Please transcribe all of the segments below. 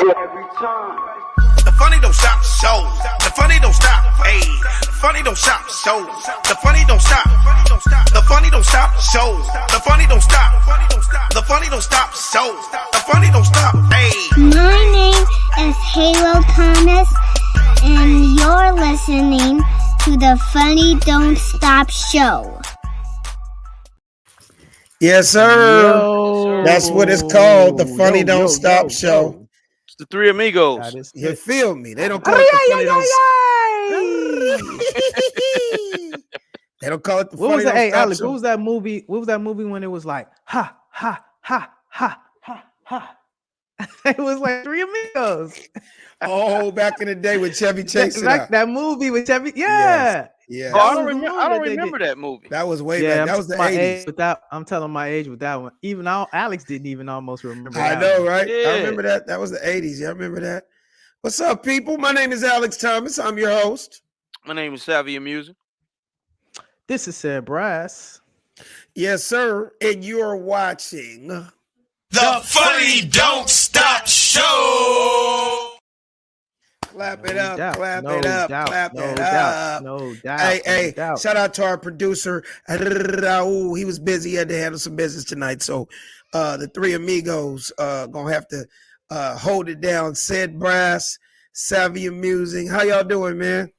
every time. The funny don't stop, show. The funny don't stop, hey. The funny don't stop, show. The funny don't stop. The funny don't stop, show. The funny don't stop. The funny don't stop, show. The funny don't stop, hey. My name is Halo Thomas, and you're listening to the Funny Don't Stop Show. Yes, sir. Yo. That's what it's called. The Funny Don't Stop Show. It's the Three Amigos. You feel me? They don't call it the Funny Don't Stop. They don't call it the What Funny was that? Don't Hey, Stop Alex, Show. what was that movie? What was that movie when it was like ha ha ha ha ha ha? It was like Three Amigos. Oh, back in the day with Chevy Chase. Like that movie with Chevy. Yeah. Yeah. Oh, I That don't was the remember. movie I don't that they remember did. that movie. That was way Yeah, back. That was the 80s. With that, I'm telling my age with that one. Even Alex didn't even almost remember. I that know, one. right? Yeah. I remember that. That was the 80s. Yeah, I remember that. What's up, people? My name is Alex Thomas. I'm your host. My name is Savvy Music. This is Said Brass. Yes, sir. And you're watching The Funny Don't Stop Show. Clap it No up, doubt, clap no it up, doubt, clap no it doubt, up. no doubt. Hey, no hey, doubt. shout out to our producer, Raul. He was busy, he had to handle some business tonight. So the Three Amigos gonna have to hold it down. Said Brass, Savvy Amusing. How y'all doing, man?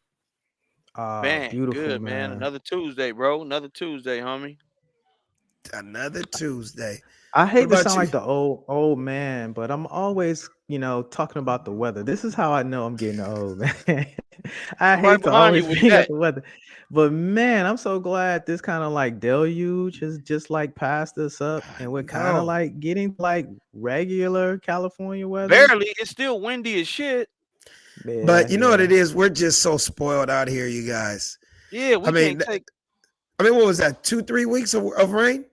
Man, Beautiful, good, man. Another Tuesday, bro. Another Tuesday, homie. Another Tuesday. I hate What to about sound you? like the old man, but I'm always, talking about the weather. This is how I know I'm getting old, man. I I'm hate right to behind you always with bring up that. the weather, but man, I'm so glad this kind of like deluge has just like passed us up, and we're kind know. of like getting like regular California weather. Barely. It's still windy as shit. But you know what yeah. it is? We're just so spoiled out here, you guys. Yeah, we I mean, can't take. what was that? 2-3 weeks of rain?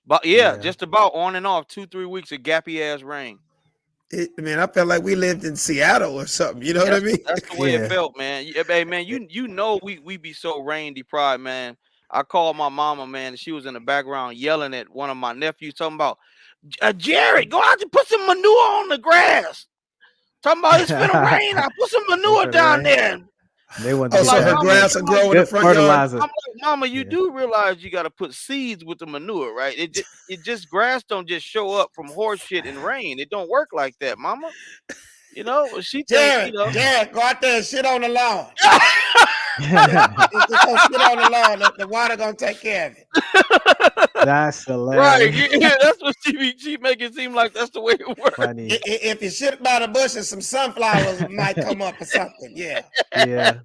But yeah, Yeah. just about on and off 2-3 weeks of gappy ass rain. I felt like we lived in Seattle or something. You know what I mean? That's the way Yeah. it felt, man. Hey, man, you know we be so rain deprived, man. I called my mama, man, and she was in the background yelling at one of my nephews, talking about, Jared, go out and put some manure on the grass. Talking about it's finna rain. I put some manure finna down rain. there. They want Oh, to so Like, her Mama, grass you will know, grow in the good front yard? fertilizer. I'm like, Mama, you Yeah. do realize you got to put seeds with the manure, right? It just grass don't just show up from horse shit and rain. It don't work like that, Mama. She think, Jared, go out there and shit on the lawn. Just go sit on the lawn. The water gonna take care of it. That's right? hilarious. Yeah, that's what she make it seem like that's the way it works. Funny. If you shit by the bushes, some sunflowers might come up or something. Yeah. Yeah.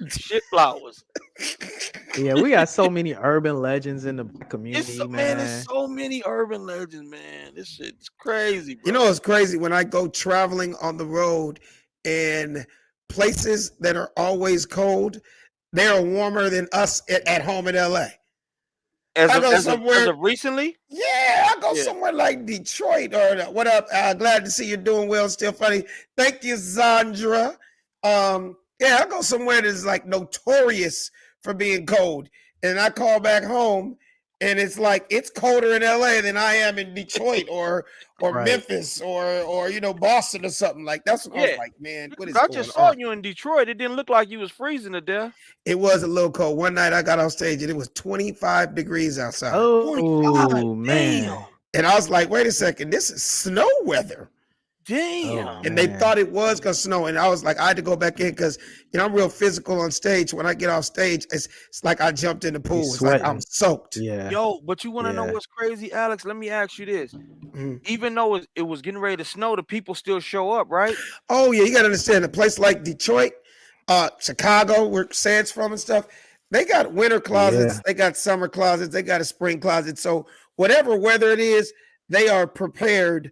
Shit flowers. Yeah, we got so many urban legends in the community, man. There's so many urban legends, man. This shit's crazy, bro. You know what's crazy? When I go traveling on the road and places that are always cold, they are warmer than us at home in LA. as I of, go as, of, somewhere- as of recently, Yeah, I go Yeah. somewhere like Detroit or what up? Glad to see you're doing well. Still funny. Thank you, Zandra. Yeah, I go somewhere that's like notorious for being cold, and I call back home, and it's like it's colder in LA than I am in Detroit or Right. Memphis or Boston or something. Like that's what I was Yeah. like, man, what is I going just saw on? you in Detroit. It didn't look like you was freezing to death. It was a little cold. One night I got on stage and it was 25 degrees outside. Oh man. And I was like, wait a second, this is snow weather. Damn. Oh, And they man. thought it was gonna snow. And I was like, I had to go back in because I'm real physical on stage. When I get off stage, it's like I jumped in the pool. It's like I'm sweating. soaked. Yeah. Yo, but you want to know Yeah. what's crazy, Alex? Let me ask you this. Mhm. Even though it was getting ready to snow, the people still show up, right? Oh yeah, you gotta understand a place like Detroit, Chicago, where Sam's from and stuff, they got winter closets, Yeah. they got summer closets, they got a spring closet. So whatever weather it is, they are prepared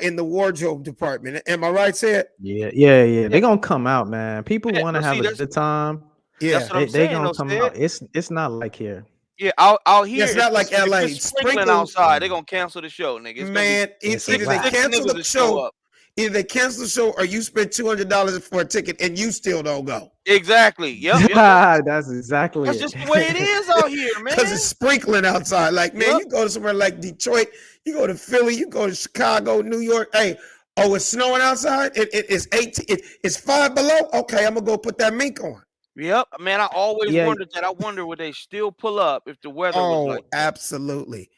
in the wardrobe department. Am I right, Sid? Yeah. They're gonna come out, man. People Yeah, want to but have see, a that's- good time. Yeah. That's what I'm They saying. gonna though, come Sid. out. It's not like here. Yeah, out here. it's not like if LA. it's sprinkling Sprinkle- outside, they're gonna cancel the show, nigga. It's gonna be Man, It's either a they wrap. six cancel niggas the to show show, up. either they cancel the show or you spend $200 for a ticket and you still don't go. Exactly. Yep. That's exactly That's it. just the way it is out here, man. Because it's sprinkling outside. Like, man, Yep. you go to somewhere like Detroit, you go to Philly, you go to Chicago, New York. Hey, Oh, it's snowing outside. It's 18. It's 5 below. Okay, I'm gonna go put that mink on. Yep, man. I always Yeah. wondered that. I wonder would they still pull up if the weather was Oh, like that. absolutely.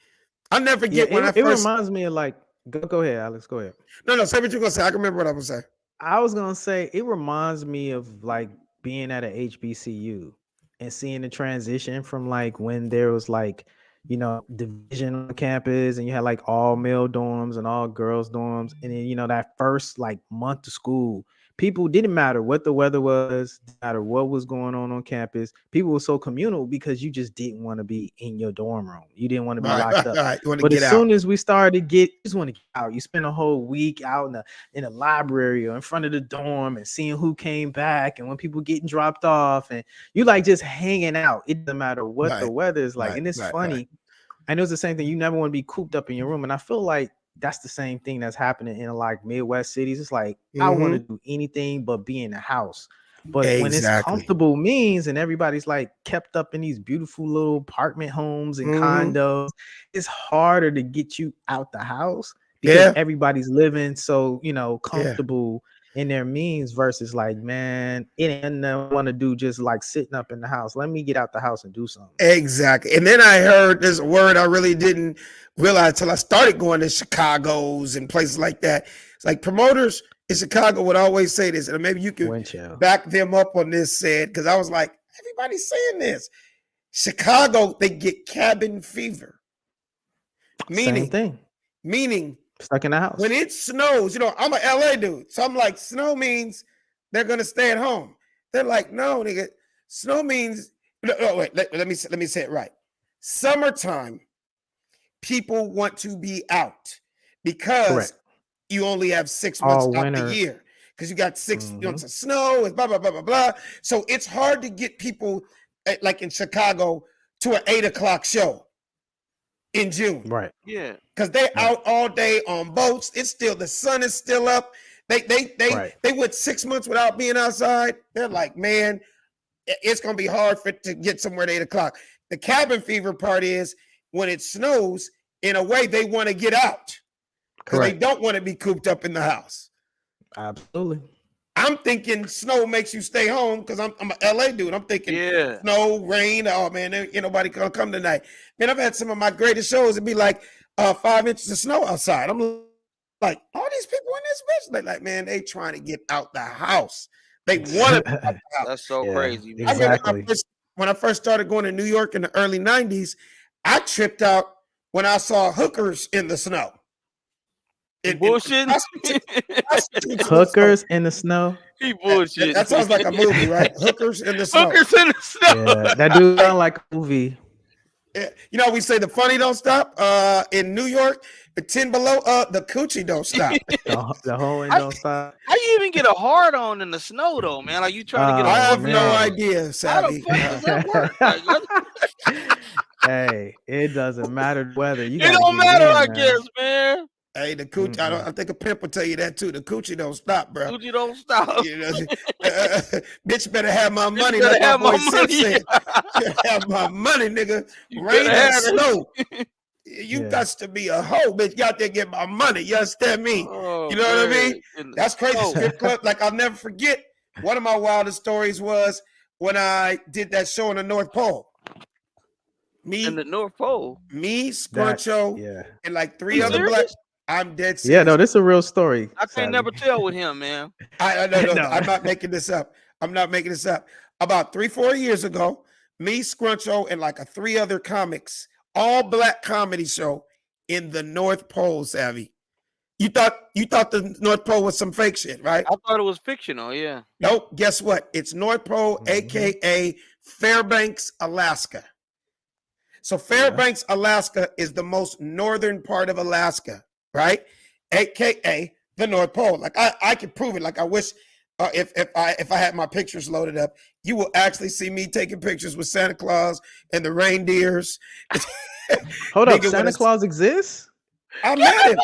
I never Yeah, forget when I it first. reminds me of like go ahead, Alex. Go ahead. No, say what you're gonna say. I can remember what I was saying. I was gonna say it reminds me of like being at a HBCU and seeing the transition from like when there was like, you know, division on campus and you had like all male dorms and all girls dorms, and then you know that first like month of school, people didn't matter what the weather was, didn't matter what was going on campus. People were so communal because you just didn't want to be in your dorm room. You didn't want to be locked up. Right. You want to But get as out. soon as we started to you just want to get out. You spend a whole week out in the library or in front of the dorm and seeing who came back and when people getting dropped off, and you like just hanging out. It doesn't matter what the Right, weather is like. right, And it's right, funny. right. And it was the same thing. You never want to be cooped up in your room. And I feel like that's the same thing that's happening in like Midwest cities. It's like I want to do anything but be in the house. But when it's Exactly. comfortable means and everybody's like kept up in these beautiful little apartment homes and condos, it's harder to get you out the house because everybody's living so, you know, comfortable in their means versus like, man, it ain't nothing I want to do just like sitting up in the house. Let me get out the house and do something. Exactly. And then I heard this word I really didn't realize till I started going to Chicago's and places like that. It's like promoters in Chicago would always say this, and maybe you could back them up on this, said, because I was like, everybody's saying this. Chicago, they get cabin fever. Same thing. Meaning stuck in the house. When it snows, you know, I'm an LA dude. So I'm like, snow means they're gonna stay at home. They're like, no, nigga, snow means wait, let me say it right. Summertime, people want to be out because you only have 6 months out the year. Because you got 6 months of snow and blah, blah, blah, blah, blah. So it's hard to get people like in Chicago to an 8 o'clock show in June. Right. Yeah. Because they're out all day on boats. It's still, the sun is still up. They went 6 months without being outside. They're like, man, it's gonna be hard to get somewhere at 8 o'clock. The cabin fever part is when it snows, in a way, they want to get out. Because they don't want to be cooped up in the house. Absolutely. I'm thinking snow makes you stay home because I'm an LA dude. I'm thinking snow, rain. Oh man, ain't nobody gonna come tonight. Man, I've had some of my greatest shows. It'd be like 5 inches of snow outside. I'm like, all these people in this bitch. They're like, man, they trying to get out the house. They want to be out the house. That's so crazy. Man. Exactly. When I first started going to New York in the early 90s, I tripped out when I saw hookers in the snow. Bullshit. Hookers in the snow. He bullshit. That sounds like a movie, right? Hookers in the snow. Hookers in the snow. Yeah, that do sound like a movie. You know, we say the funny don't stop. In New York, the 10 below, the coochie don't stop. the whole end don't stop. How you even get a hard on in the snow though, man? Are you trying to get? I have no idea, Savvy. How the fuck does that work? Hey, it doesn't matter the weather. It don't matter, I guess, man. Hey, the coochie. I think a pimp will tell you that too. The coochie don't stop, bro. Coochie don't stop. You know, bitch better have my money. Better Like have my boy my money. said. Have my money, nigga. You Rain better and have it. snow. You got to be a hoe, bitch. You out there get my money. You understand me? Oh, You know what I man. mean? That's crazy. Strip club. Like I'll never forget. One of my wildest stories was when I did that show in the North Pole. In the North Pole. Me, Scruncho, and like 3 You other serious? black. I'm dead serious. Yeah, no, this is a real story. I can't never tell with him, man. No, I'm not making this up. I'm not making this up. About 3-4 years ago, me, Scruncho, and like 3 other comics, all black comedy show in the North Pole, Savvy. You thought the North Pole was some fake shit, right? I thought it was fictional, yeah. Nope. Guess what? It's North Pole, aka Fairbanks, Alaska. So Fairbanks, Alaska is the most northern part of Alaska, right? AKA the North Pole. Like I could prove it. Like I wish if I had my pictures loaded up, you will actually see me taking pictures with Santa Claus and the reindeers. Hold up, Nigga, Santa Claus exists? I met him.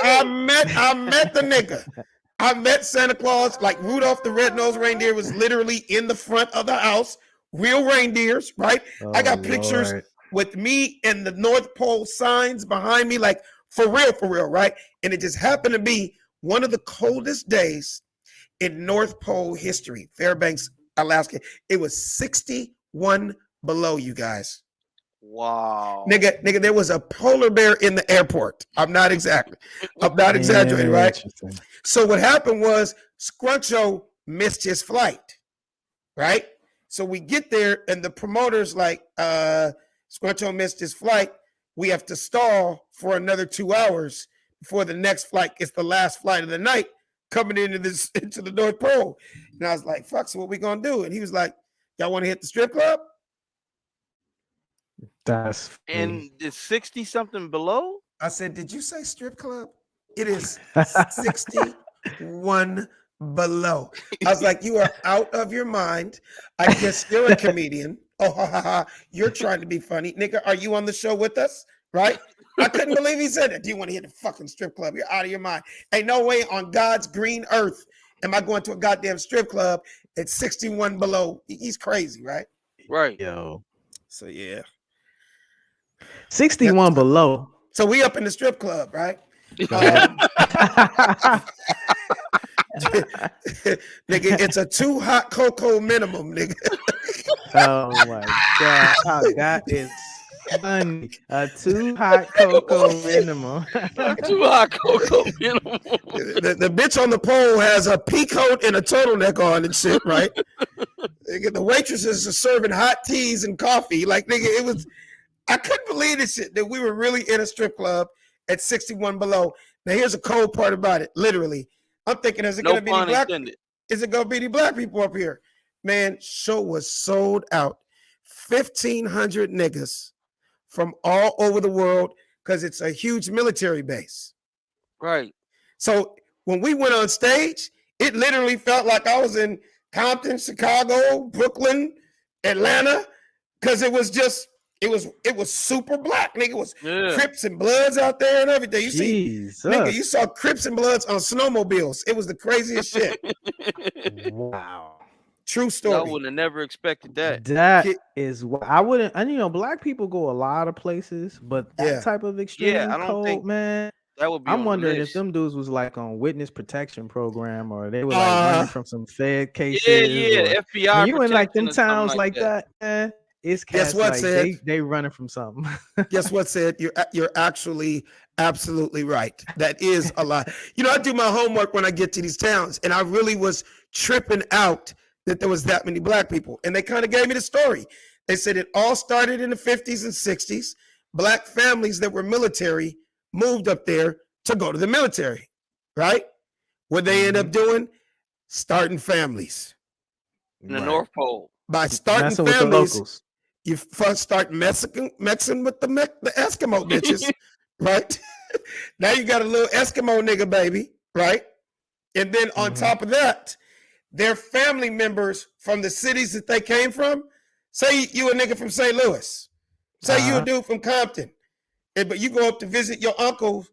I met the nigga. I met Santa Claus. Like Rudolph the Red-Nosed Reindeer was literally in the front of the house. Real reindeers, right? I got pictures with me and the North Pole signs behind me, like for real, right? And it just happened to be one of the coldest days in North Pole history, Fairbanks, Alaska. It was 61 below, you guys. Wow. Nigga, there was a polar bear in the airport. I'm not exaggerating, right? Interesting. So what happened was Scruncho missed his flight, right? So we get there and the promoter's like, Scruncho missed his flight. We have to stall for another 2 hours before the next flight. It's the last flight of the night coming into the North Pole. And I was like, fuck, so what we gonna do? And he was like, y'all want to hit the strip club? That's funny. And it's 60 something below? I said, did you say strip club? It is 61 below. I was like, you are out of your mind. I guess you're a comedian. Oh, ha, ha, ha. You're trying to be funny. Nigga, are you on the show with us? Right? I couldn't believe he said that. Do you want to hit the fucking strip club? You're out of your mind. Ain't no way on God's green earth am I going to a goddamn strip club at 61 below. He's crazy, right? Right. Yo, So, yeah. 61 below. So we up in the strip club, right? Nigga, it's a 2 hot cocoa minimum, nigga. Oh my God. Oh, that is funny. A 2 hot cocoa minimum. Too hot cocoa minimum. The bitch on the pole has a pea coat and a turtleneck on and shit, right? Nigga, the waitresses are serving hot teas and coffee. Like, nigga, I couldn't believe this shit, that we were really in a strip club at 61 below. Now, here's a cold part about it, literally. I'm thinking, is it No going to be any pun black? intended. Is it going to be any black people up here? Man, show was sold out. 1,500 niggas from all over the world because it's a huge military base. Right. So when we went on stage, it literally felt like I was in Compton, Chicago, Brooklyn, Atlanta, because it was super black. Nigga, it was Crips and Bloods out there and everything. You see, nigga, you saw Crips and Bloods on snowmobiles. It was the craziest shit. Wow. True I story. would have never expected that. That is what I wouldn't. And black people go a lot of places, but that type of extreme I don't cold, think man. that would be. I'm on the wondering if list. them dudes was like on witness protection program, or they were like running from some Fed cases. Yeah, or, FBI. when you in like them protection or something towns like that, man, it's Guess cats what, like Sid? they running from something. Guess what, Sid? You're actually absolutely right. That is a lot. I do my homework when I get to these towns, and I really was tripping out that there was that many black people. And they kind of gave me the story. They said it all started in the 50s and 60s. Black families that were military moved up there to go to the military, right? What they end up doing? Starting families. In the North Pole. By starting Messing with the families, locals. you first start messing with the Eskimo bitches, right? Now you got a little Eskimo nigga baby, right? And then on top of that, their family members from the cities that they came from. Say you a nigga from St. Louis. Say you a dude from Compton. But you go up to visit your uncle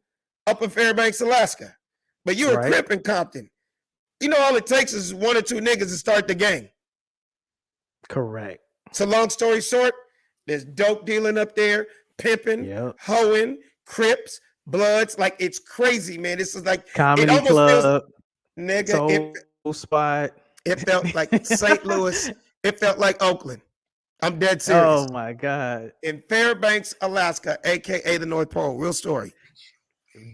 up in Fairbanks, Alaska. But you're a Crip in Compton. All it takes is 1 or 2 niggas to start the gang. Correct. So long story short, there's dope dealing up there, pimping, hoeing, Crips, Bloods. Like, it's crazy, man. This is like Comedy club. Nigga, spot. It felt like St. Louis. It felt like Oakland. I'm dead serious. Oh my God. In Fairbanks, Alaska, aka the North Pole. Real story.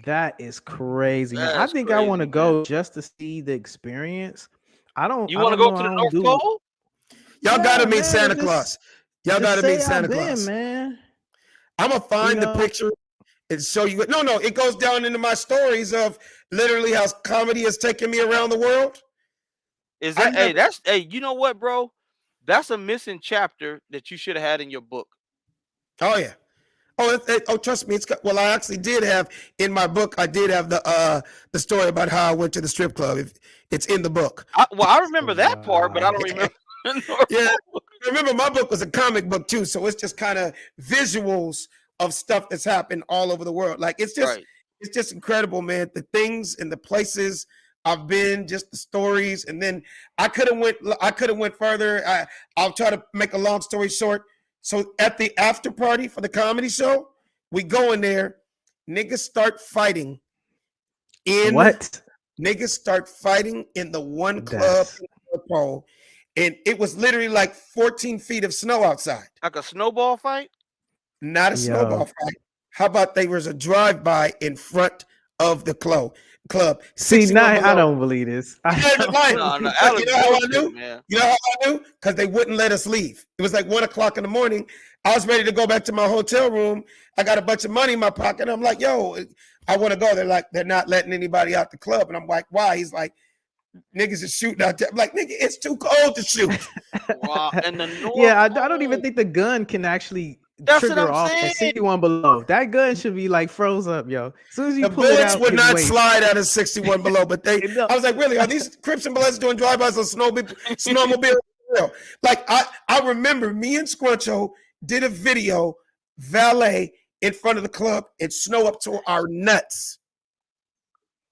That is crazy. I think I want to go just to see the experience. I don't. You want to go to the North Pole? Y'all gotta meet Santa Claus. Y'all gotta meet Santa Claus, man. I'm gonna find the picture and show you. No, it goes down into my stories of literally how comedy has taken me around the world. Is that you know what, bro? That's a missing chapter that you should have had in your book. Oh yeah. Oh, trust me. I actually did have in my book. I did have the story about how I went to the strip club. It's in the book. I remember that part, but I don't remember. Yeah, remember my book was a comic book too, so it's just kind of visuals of stuff that's happened all over the world. Like it's just incredible, man. The things and the places I've been, just the stories, and then I could have went further. I'll try to make a long story short. So at the after party for the comedy show, we go in there, niggas start fighting in niggas start fighting in the one club That's in the North Pole, and it was literally like 14 feet of snow outside. Like a snowball fight? Not a snowball fight. How about there was a drive-by in front of the club? see 61 now I below. don't believe this. I I'm not even don't lying. No, believe no, this. Alex You know how I bullshit, knew? man. You know how I knew? Because they wouldn't let us leave. It was like 1 o'clock in the morning. I was ready to go back to my hotel room. I got a bunch of money in my pocket. I'm like, yo, I want to go. They're like, they're not letting anybody out the club. And I'm like, why? He's like, niggas is shooting out there. I'm like, nigga, it's too cold to shoot. Wow. And the North Yeah, I don't even Pole. think the gun can actually That's what trigger I'm off at saying. 61 below. That gun should be like froze up, yo. As soon as you The pull it bullets out, would it not waits. slide out of 61 below, but they. It don't- I was like, really? Are these Crips and Bloods doing drive-bys on snowmobile? Like I remember me and Scruncho did a video valet in front of the club and snow up to our nuts.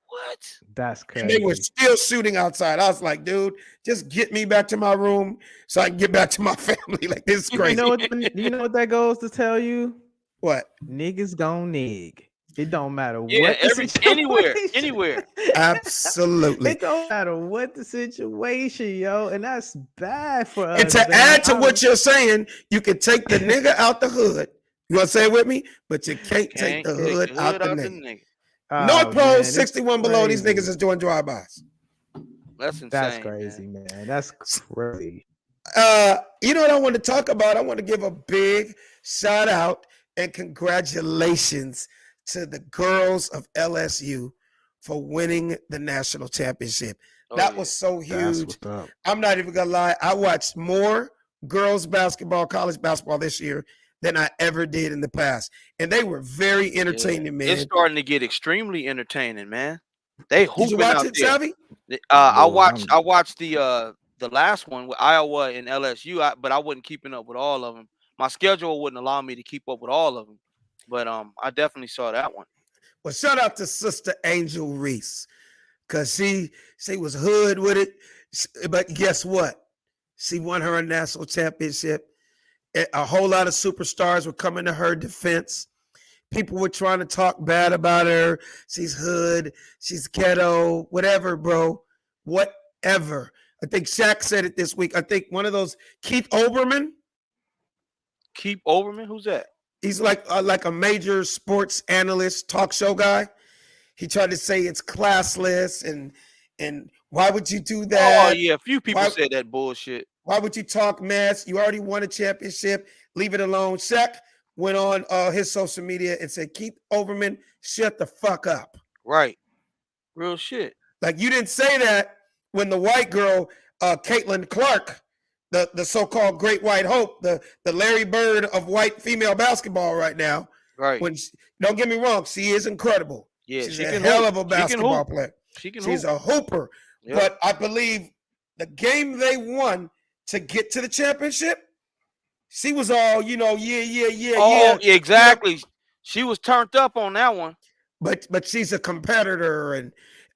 What? That's And they were crazy. still shooting outside. I was like, dude, just get me back to my room so I can get back to my family. Like, this is You crazy. know what that goes to tell you? What? Niggas gon' nig. It don't matter Yeah, what the anywhere, situation- anywhere. Absolutely. It don't matter what the situation, yo, and that's bad for us. And to man. add to what you're saying, you can take the nigga out the hood. You want to say it with me? But you can't take the hood out the nigga. North Oh, Pole, man, it's 61 below, these crazy. niggas is doing drive-bys. That's insane. That's crazy, man. That's crazy. You know what I want to talk about? I want to give a big shout out and congratulations to the girls of LSU for winning the national championship. Oh, That yeah. was so That's huge. what's up. I'm not even gonna lie. I watched more girls basketball, college basketball this year than I ever did in the past, and they were very entertaining, Yeah. man. It's starting to get extremely entertaining, man. They Did you hooping watch out it, there. Savvy? I No, watched. I'm- I watched the last one with Iowa and LSU, but I wasn't keeping up with all of them. My schedule wouldn't allow me to keep up with all of them. But I definitely saw that one. Well, shout out to Sister Angel Reese, cause she was hood with it, but guess what? She won her a national championship. A whole lot of superstars were coming to her defense. People were trying to talk bad about her. She's hood, she's ghetto, whatever, bro. Whatever. I think Shaq said it this week. I think one of those, Keith Olbermann, Keith Olbermann, who's that? he's like a major sports analyst, talk show guy. He tried to say it's classless and why would you do that? Oh yeah, a few people Why- said that bullshit. Why would you talk mess? You already won a championship. Leave it alone. Shaq went on his social media and said, Keith Olbermann, shut the fuck up. Right. Real shit. Like, you didn't say that when the white girl, Caitlin Clark, the so-called Great White Hope, the Larry Bird of white female basketball right now. Right. Don't get me wrong, she is incredible. Yeah, She's she a can hell hoop. of a She can basketball hoop. player. She can She's hoop. a hooper. Yep. But I believe the game they won to get to the championship, she was all, yeah. Oh, yeah, exactly. She was turned up on that one. But she's a competitor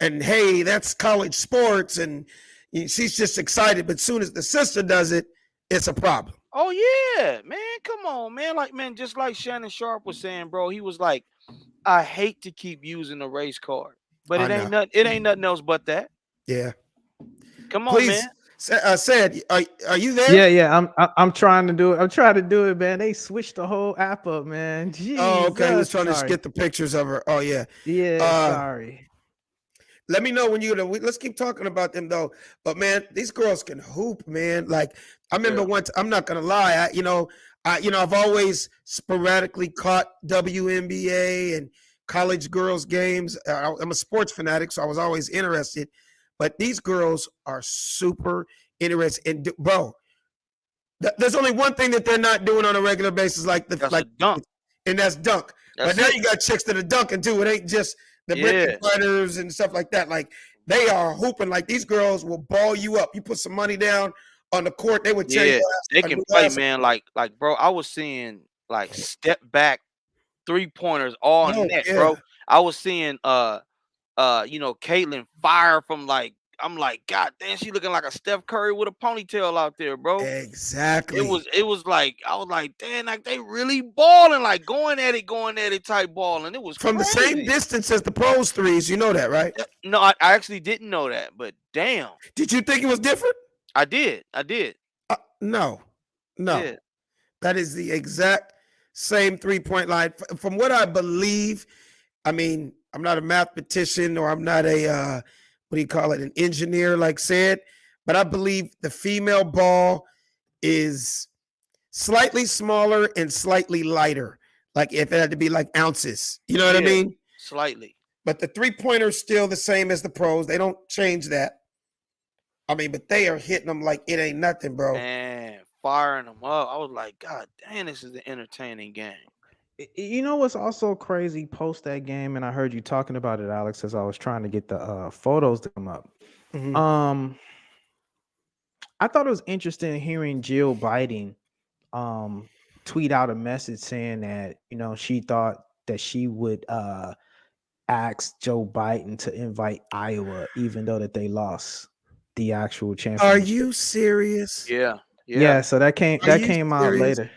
and hey, that's college sports and she's just excited. But soon as the sister does it, it's a problem. Oh yeah, man. Come on, man. Like, man, just like Shannon Sharp was saying, bro. He was like, I hate to keep using the race card, but I it ain't know. nothing else but that. Yeah. Come on, Please, man. Said, are you there? Yeah. I'm trying to do it. I'm trying to do it, man. They switched the whole app up, man. Oh, okay. He was trying to Sorry. get the pictures of her. Oh, yeah. Yeah, sorry. Let me know when you're gonna. Let's keep talking about them though. But man, these girls can hoop, man. Like I remember once. I'm not gonna lie. I've always sporadically caught WNBA and college girls games. I'm a sports fanatic, so I was always interested. But these girls are super interested. And bro, there's only one thing that they're not doing on a regular basis, like That's a dunk. and that's dunk. That's but now it. you got chicks that are dunking too. It ain't just the Yeah. Britney fighters and stuff like that. Like they are hooping. Like these girls will ball you up. You put some money down on the court, they would tear Yeah, your ass. they a can new play, ass. man. Like, bro, I was seeing like step back 3-pointers all Oh, net, yeah. bro. I was seeing Caitlin fire from like I'm like, God damn, she looking like a Steph Curry with a ponytail out there, bro. Exactly. It was like, I was like, damn, like they really balling, like going at it type balling. It was From the same crazy. distance as the pros threes. You know that, right? No, I actually didn't know that, but damn, Did you think it was different? I did. No. Yeah. That is the exact same 3-point line. From what I believe, I mean, I'm not a mathematician or I'm not a an engineer like said, but I believe the female ball is slightly smaller and slightly lighter. Like if it had to be like ounces, you know what I Yeah. mean? Slightly. But the 3-pointer is still the same as the pros. They don't change that. I mean, but they are hitting them like it ain't nothing, bro. Man, firing them up. I was like, God damn, this is an entertaining game. You know what's also crazy post that game, and I heard you talking about it, Alex, as I was trying to get the photos to come up. Mhm. I thought it was interesting hearing Jill Biden tweet out a message saying that, you know, she thought that she would ask Joe Biden to invite Iowa, even though that they lost the actual championship. Are you serious? Yeah. Yeah, so that came Are you out serious? later.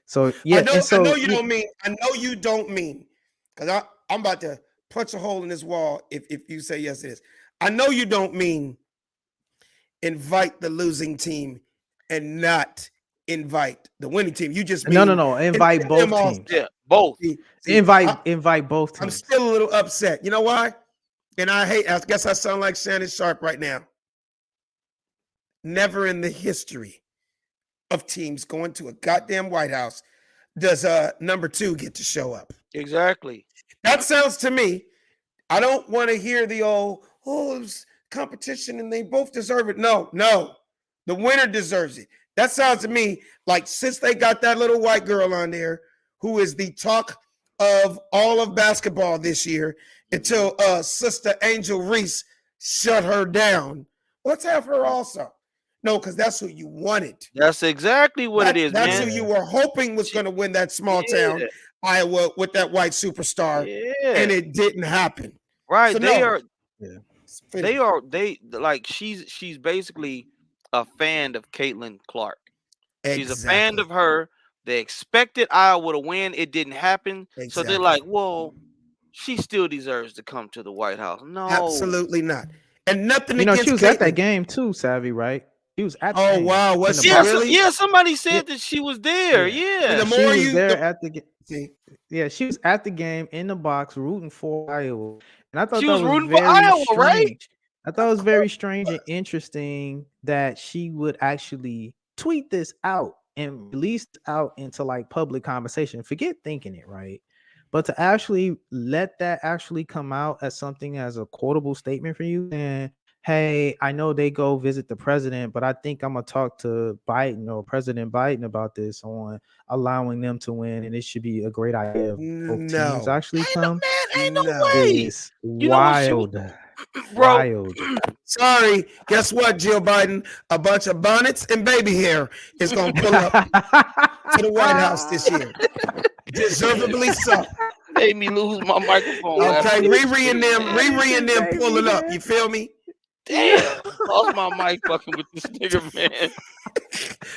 So yeah, I know, and so I know you don't mean. I know you don't mean, because I'm about to punch a hole in this wall if you say yes, it is. I know you don't mean invite the losing team and not invite the winning team. You just mean no. Invite both them all- teams. Yeah, both. See, Invite both I'm teams. still a little upset. You know why? And I guess I sound like Shannon Sharp right now. Never in the history of teams going to a goddamn White House does number 2 get to show up. Exactly. That sounds to me, I don't want to hear the old, it's competition and they both deserve it. No, the winner deserves it. That sounds to me like since they got that little white girl on there who is the talk of all of basketball this year until Sister Angel Reese shut her down. Let's have her also. No, because that's who you wanted. That's exactly what it is, That's man. who you were hoping was going to win that small town Iowa with that white superstar, and it didn't happen. Right. So They like she's basically a fan of Caitlin Clark. She's a fan of her. They expected Iowa to win. It didn't happen. So they're like, well, she still deserves to come to the White House. No. Absolutely not. And nothing You know, against she was Caitlin. at that game too, Savvy, right? She was at the game. Wow, was she Yeah, really? yeah, somebody said that she was there. Yeah. The She more was you there the- at the game. see, Yeah, she was at the game in the box rooting for Iowa. And I thought She that was was rooting for very Iowa, strange. right? I thought it was very strange and interesting that she would actually tweet this out and release it out into like public conversation. Forget thinking it, right? But to actually let that actually come out as something as a quotable statement for you, and hey, I know they go visit the president, but I think I'm gonna talk to Biden or President Biden about this on allowing them to win, and it should be a great idea if both teams actually come. Ain't no way. It's wild. Bro. Wild. sorry, guess what, Jill Biden? A bunch of bonnets and baby hair is going to pull up to the White House this year. Deservedly so. Made me lose my microphone. Okay, Riri and them pulling up. You feel me? Damn, lost my mic fucking with this nigga, man.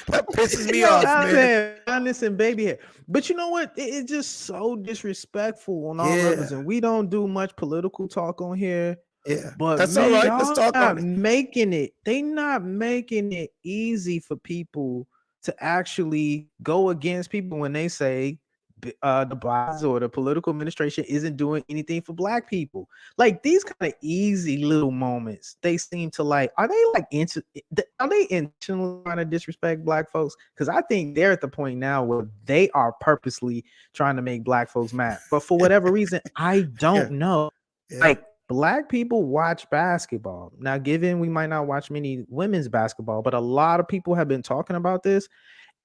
That pisses me off, man. Honest and baby hair. But you know what? It's just so disrespectful on all Yeah. levels. And we don't do much political talk on here. Yeah, But that's man, all right. y'all Let's talk not on it. making it. They not making it easy for people to actually go against people when they say the Bidens or the political administration isn't doing anything for black people. Like these kind of easy little moments, they seem to like. Are they intentionally trying to disrespect black folks? Because I think they're at the point now where they are purposely trying to make black folks mad. But for whatever reason, I don't know. Yeah. Like black people watch basketball. Now, given we might not watch many women's basketball, but a lot of people have been talking about this.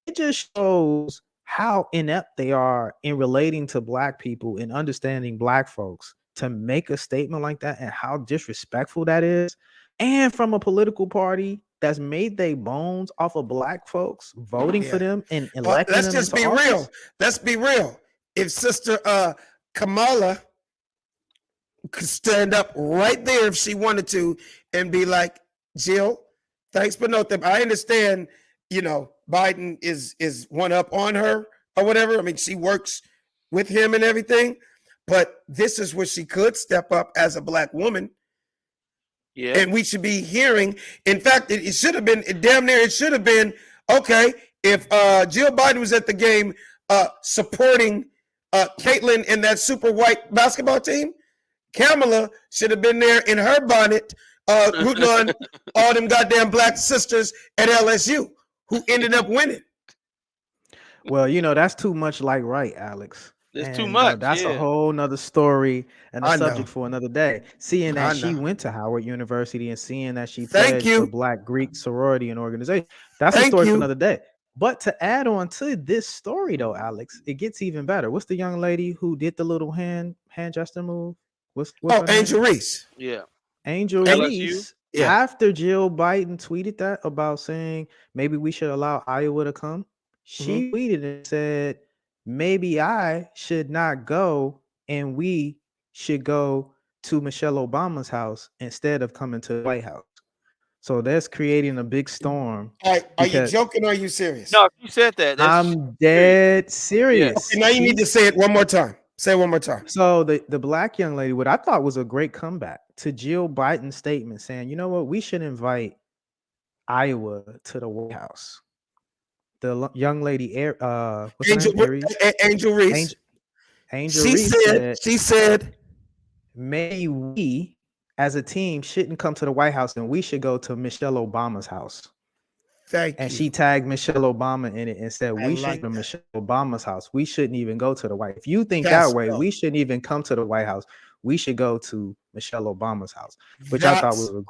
It just shows how inept they are in relating to black people and understanding black folks to make a statement like that and how disrespectful that is. And from a political party that's made their bones off of black folks voting for them and electing let's them just into be office. real. Let's be real. If Sister Kamala could stand up right there if she wanted to and be like, Jill, thanks, but no thanks. I understand, Biden is one up on her or whatever. I mean, she works with him and everything, but this is where she could step up as a black woman. Yeah. And we should be hearing. In fact, it should have been damn near. It should have been okay if Jill Biden was at the game supporting Caitlyn and that super white basketball team. Kamala should have been there in her bonnet, rooting on all them goddamn black sisters at LSU who ended up winning. Well, that's too much like right, Alex. It's too much. That's a whole nother story and a I subject know. for another day. Seeing that she went to Howard University and seeing that she pledged for Black Greek sorority and organization, that's a story for another day. But to add on to this story, though, Alex, it gets even better. What's the young lady who did the little hand gesture move? What's Angel Reese. Yeah. Angel Reese. Yeah. After Jill Biden tweeted that about saying maybe we should allow Iowa to come, she tweeted and said, maybe I should not go and we should go to Michelle Obama's house instead of coming to the White House. So that's creating a big storm. Are you joking or are you serious? No, you said that. I'm dead serious. Okay, now you need to say it one more time. Say it one more time. So the black young lady, what I thought was a great comeback to Jill Biden's statement saying, you know what, we should invite Iowa to the White House. The young lady, Angel Reese. Angel Reese she said, maybe we as a team shouldn't come to the White House and we should go to Michelle Obama's house. Thank you. She tagged Michelle Obama in it and said, we should go to Michelle Obama's house. We shouldn't even go to the White House. If you think that way, we shouldn't even come to the White House. We should go to Michelle Obama's house, which I thought was a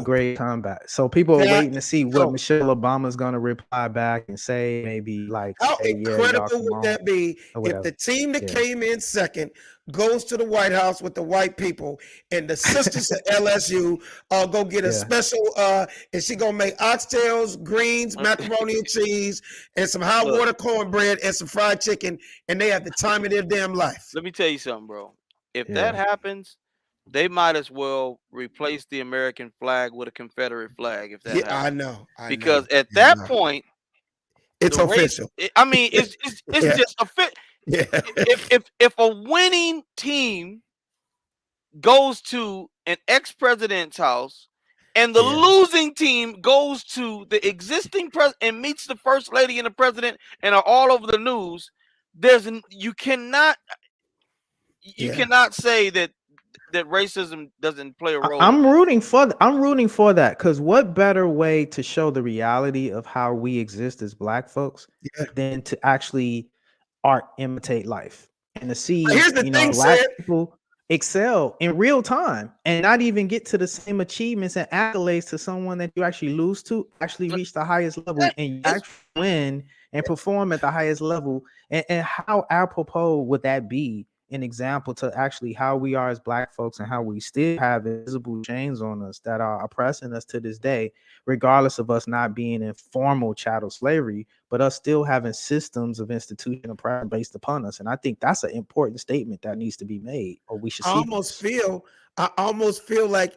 great comeback. So people are waiting to see what Michelle Obama's going to reply back and say, maybe like, how incredible would that be if the team that came in second goes to the White House with the white people and the sisters at LSU go get a special and she gonna make oxtails, greens, macaroni and cheese, and some hot water cornbread and some fried chicken, and they have the time of their damn life. Let me tell you something, bro. If that happens, they might as well replace the American flag with a Confederate flag. If that happens. I know. Because at that point, it's official. It's just official. Yeah. If a winning team goes to an ex-president's house and the losing team goes to the existing president and meets the first lady and the president and are all over the news, you cannot say that racism doesn't play a role. I'm rooting for that because what better way to show the reality of how we exist as black folks than to actually imitate life and to see black people excel in real time and not even get to the same achievements and accolades to someone that you actually lose to, actually reach the highest level and you actually win and perform at the highest level. And how apropos would that be an example to actually how we are as black folks and how we still have invisible chains on us that are oppressing us to this day, regardless of us not being in formal chattel slavery, but us still having systems of institutional oppression based upon us. And I think that's an important statement that needs to be made, or we should see. I almost feel like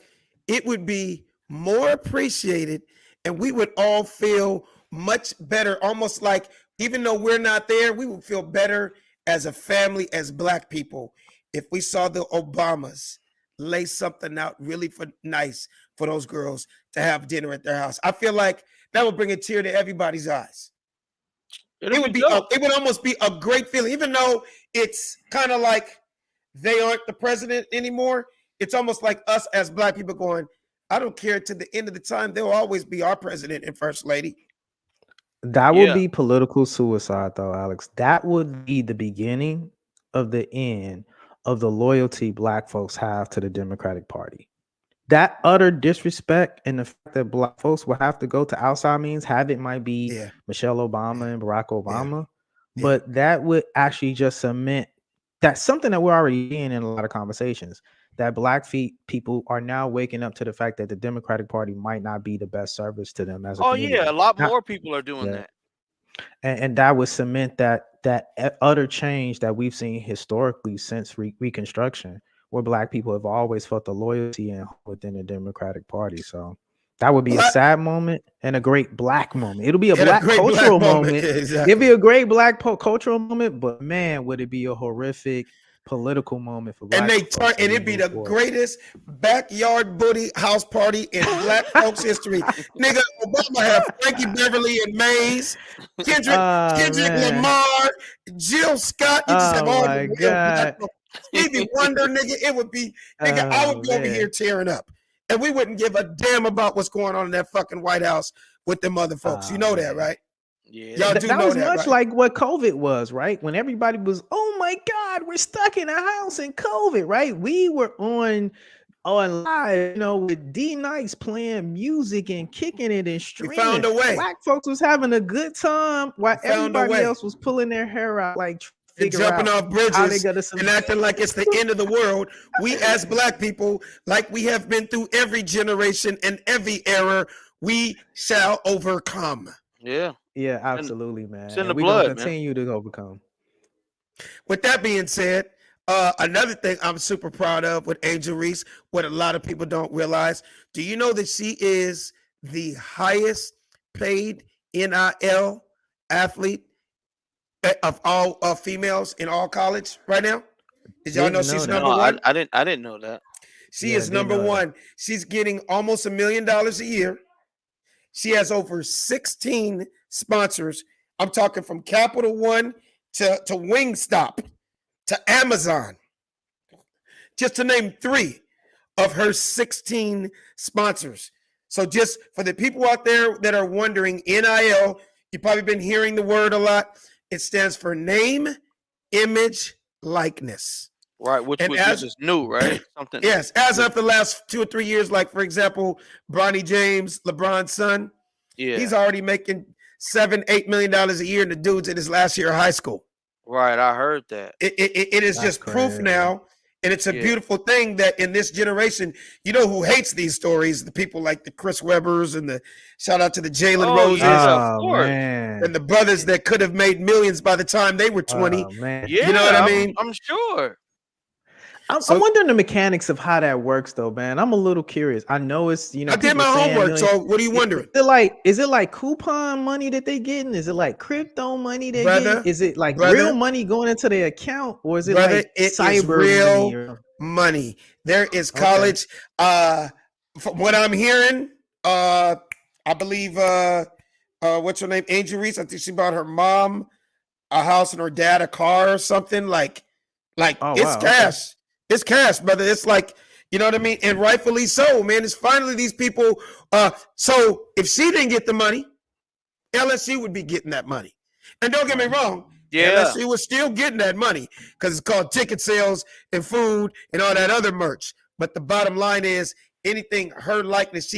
it would be more appreciated and we would all feel much better, almost like even though we're not there, we would feel better as a family, as black people, if we saw the Obamas lay something out really nice for those girls to have dinner at their house. I feel like that would bring a tear to everybody's eyes. It would almost be a great feeling, even though it's kind of like they aren't the president anymore. It's almost like us as black people going, I don't care, to the end of the time, they'll always be our president and first lady. That would be political suicide, though, Alex. That would be the beginning of the end of the loyalty black folks have to the Democratic Party. That utter disrespect and the fact that black folks will have to go to outside means, might be Michelle Obama and Barack Obama, but that would actually just cement that's something that we're already seeing in a lot of conversations, that black people are now waking up to the fact that the Democratic Party might not be the best service to them as a community. A lot more people are doing that. And that would cement that utter change that we've seen historically since Reconstruction, where black people have always felt the loyalty and within the Democratic Party. So that would be Well, a sad moment and a great black moment. It'll be a And a black great black cultural moment. moment. Exactly. It'd be a great black cultural moment, but man, would it be a horrific political moment for black And they folks turn, as and we it'd be move the forward. greatest backyard booty house party in black folks history. Nigga, Obama had Frankie Beverly and Mays, Kendrick Man. Lamar, Jill Scott. You just have Oh all my the real God. black folks. Stevie Wonder, nigga. It would be, nigga, I would be over man. here tearing up. And we wouldn't give a damn about what's going on in that fucking White House with them other folks. You know that, man. right? Yeah. Y'all do That know was that, much right? like what COVID was, right? When everybody was, oh my God, we're stuck in a house in COVID, right? We were on live, you know, with D Nice playing music and kicking it and We streaming. found a way. Black folks was having a good time while We found a everybody way. else was pulling their hair out, like And figure jumping out off how they bridges got and acting like it's the end of the world. We as black people, like we have been through every generation and every era, we shall overcome. Yeah. Yeah, absolutely, man. it's in And the we're gonna blood, man. continue to overcome. With that being said, another thing I'm super proud of with Angel Reese, what a lot of people don't realize, do you know that she is the highest paid NIL athlete of all females in all college right now? Did y'all know Didn't know she's that. number No, one? I didn't know that. She Yeah, is didn't number know that. one. She's getting almost $1 million a year. She has over 16 sponsors. I'm talking from Capital One to Wingstop to Amazon, just to name 3 of her 16 sponsors. So just for the people out there that are wondering, NIL, you've probably been hearing the word a lot. It stands for name, image, likeness. Right, which And was as- just new, right? Something. Yes, as of the last 2 or 3 years, like for example, Bronny James, LeBron's son, Yeah. he's already making $7-8 million a year, and the dude's in his last year of high school. Right, I heard that. It is That's just proof crazy. now, and it's a Yeah. beautiful thing that in this generation, you know who hates these stories? The people like the Chris Webbers and the shout out to the Jalen Oh, Roses yeah. of Oh course. man. and the brothers that could have made millions by the time they were 20. Oh, man. Yeah, You know what I I'm- mean? I'm sure. So- I'm wondering the mechanics of how that works, though, man. I'm a little curious. I know it's I did people my saying homework, million- so what are you wondering? Is it like coupon money that they getting? Is it like crypto money they Brother, getting? Is it like brother, real money going into their account, or is it brother, like it is cyber real money? Or, money. There is Okay. college. From what I'm hearing, I believe what's her name? Angel Reese. I think she bought her mom a house and her dad a car or something. Like Oh, it's wow, okay. cash. It's cash, brother. It's like, you know what I mean? And rightfully so, man. It's finally these people. So if she didn't get the money, LSU would be getting that money. And don't get me wrong, Yeah. LSU was still getting that money because it's called ticket sales and food and all that other merch. But the bottom line is anything her likeness,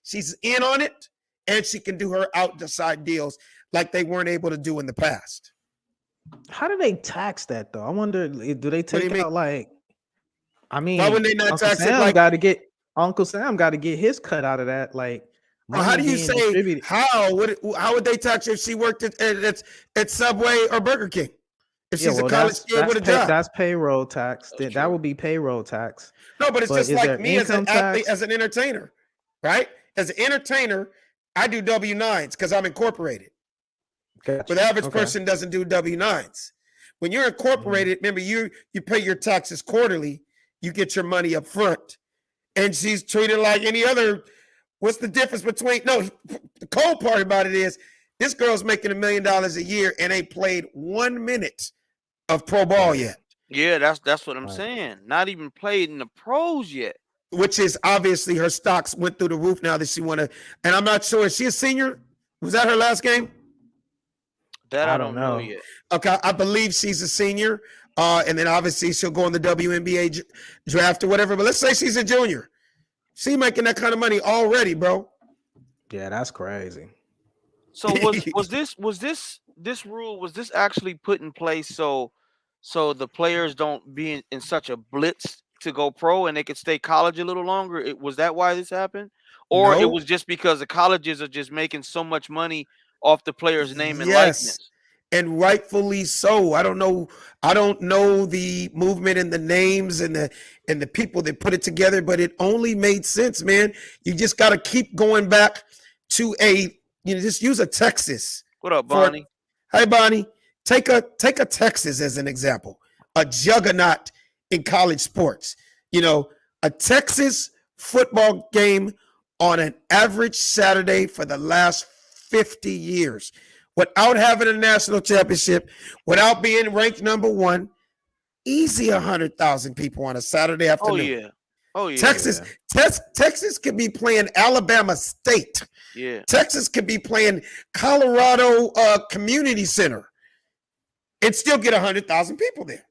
she's in on it, and she can do her outside deals like they weren't able to do in the past. how do they tax that though? I wonder. Do they do you take mean? out like? I mean, Why wouldn't they not Uncle tax it Sam like? got to get Uncle Sam got to get his cut out of that. Like, Well, how do money you being say distributed. how would they tax her if she worked at Subway or Burger King? If she's a college that's kid with a job. that's payroll tax. That's That true. would be payroll tax. No, but it's But just is like there me as an income athlete, tax? as an entertainer, right? As an entertainer, I do W-9s because I'm incorporated. Gotcha. But the average Okay. person doesn't do W-9s. When you're incorporated, remember you pay your taxes quarterly. You get your money up front, and she's treated like any other. What's the difference between? No, the cold part about it is this girl's making $1 million a year and ain't played 1 minute of pro ball yet, Yeah, that's what I'm Right. saying. Not even played in the pros yet. which is obviously her stocks went through the roof now that she want to. And I'm not sure, is she a senior? Was that her last game? That I I don't don't know know. yet. Okay, I believe she's a senior. And then obviously she'll go in the WNBA draft or whatever. But let's say she's a junior. She making that kind of money already, bro. Yeah, that's crazy. So was this rule actually put in place so the players don't be in such a blitz to go pro and they could stay college a little longer? Was that why this happened? Or it No. was just because the colleges are just making so much money off the players' name and Yes. likeness? and rightfully so. I don't know the movement and the names and the people that put it together, but it only made sense, man. You just got to keep going back to just use a Texas. What up, Bonnie? Hey, Bonnie, take a Texas as an example, a juggernaut in college sports. A Texas football game on an average Saturday for the last 50 years without having a national championship, without being ranked number one, easy 100,000 people on a Saturday afternoon. Oh yeah. Texas could be playing Alabama State. Yeah. Texas could be playing Colorado Community Center and still get 100,000 people there.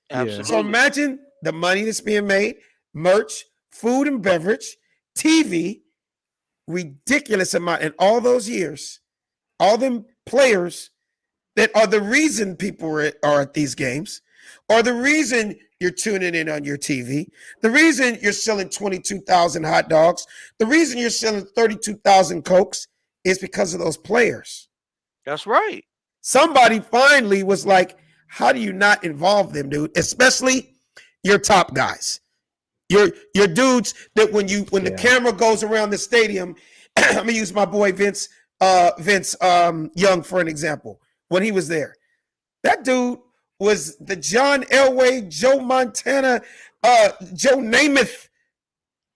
Absolutely. So imagine the money that's being made, merch, food and beverage, TV, ridiculous amount. In all those years, all them players that are the reason people are at these games, or the reason you're tuning in on your TV, the reason you're selling 22,000 hot dogs, the reason you're selling 32,000 Cokes is because of those players. That's right. Somebody finally was like, how do you not involve them, dude? Especially your top guys. Your dudes that when the camera goes around the stadium, I'm gonna use my boy Vince Young for an example. When he was there, that dude was the John Elway, Joe Montana, Joe Namath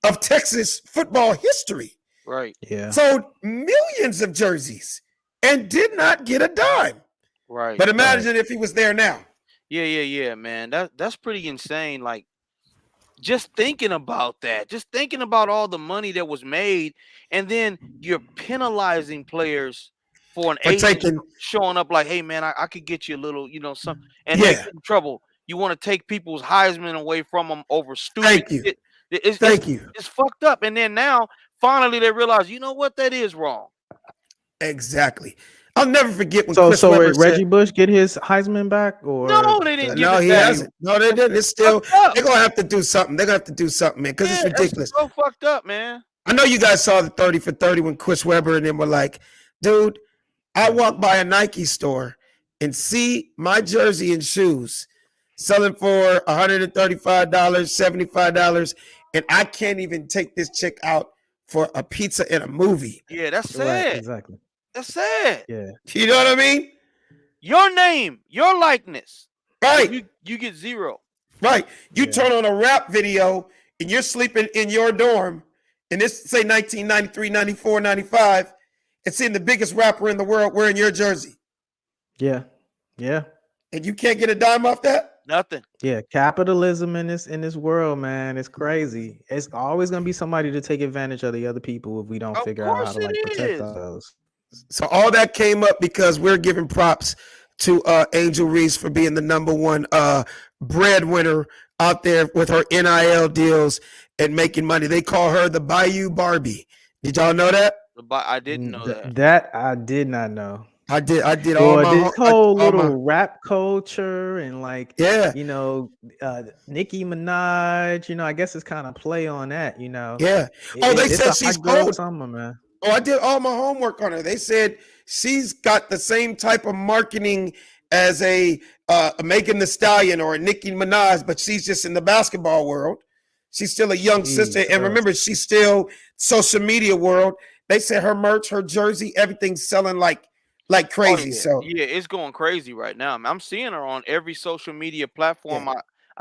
of Texas football history. Right. Yeah. Sold millions of jerseys and did not get a dime. Right. But imagine if he was there now. Yeah, man. That's pretty insane. Like, just thinking about that, just thinking about all the money that was made, and then you're penalizing players for an agent showing up like, hey man, I could get you a little, something, and they get in trouble. You want to take people's Heisman away from them over stupid shit. It's fucked up. And then now finally they realize, you know what, that is wrong. Exactly. I'll never forget when Chris Webber Reggie Bush get his Heisman back, or no, they didn't. No, he hasn't. No, they didn't. It's still they're gonna have to do something. They're gonna have to do something, man, because it's ridiculous. It's so fucked up, man. I know you guys saw the 30 for 30 when Chris Webber and them were like, dude, I walk by a Nike store and see my jersey and shoes selling for $135, $75, and I can't even take this chick out for a pizza in a movie. Yeah, that's sad. Right, exactly. That's sad. Yeah. You know what I mean? Your name, your likeness. Right. You get zero. Right. You turn on a rap video and you're sleeping in your dorm, and this say 1993, 94, 95, and seeing the biggest rapper in the world wearing your jersey. Yeah. Yeah. And you can't get a dime off that? Nothing. Yeah, capitalism in this world, man, it's crazy. It's always gonna be somebody to take advantage of the other people if we don't figure out how to protect ourselves. So all that came up because we're giving props to Angel Reese for being the number one breadwinner out there with her NIL deals and making money. They call her the Bayou Barbie. Did y'all know that? I didn't know that. That I did not know. I did all my this whole little rap culture and Nicki Minaj, I guess it's kind of play on that, Yeah. They said she's cold. Summer, man. Oh, I did all my homework on her. They said she's got the same type of marketing as a Megan Thee Stallion or a Nicki Minaj, but she's just in the basketball world. She's still a young sister. And remember, she's still social media world. They said her merch, her jersey, everything's selling like crazy. So it's going crazy right now. I'm seeing her on every social media platform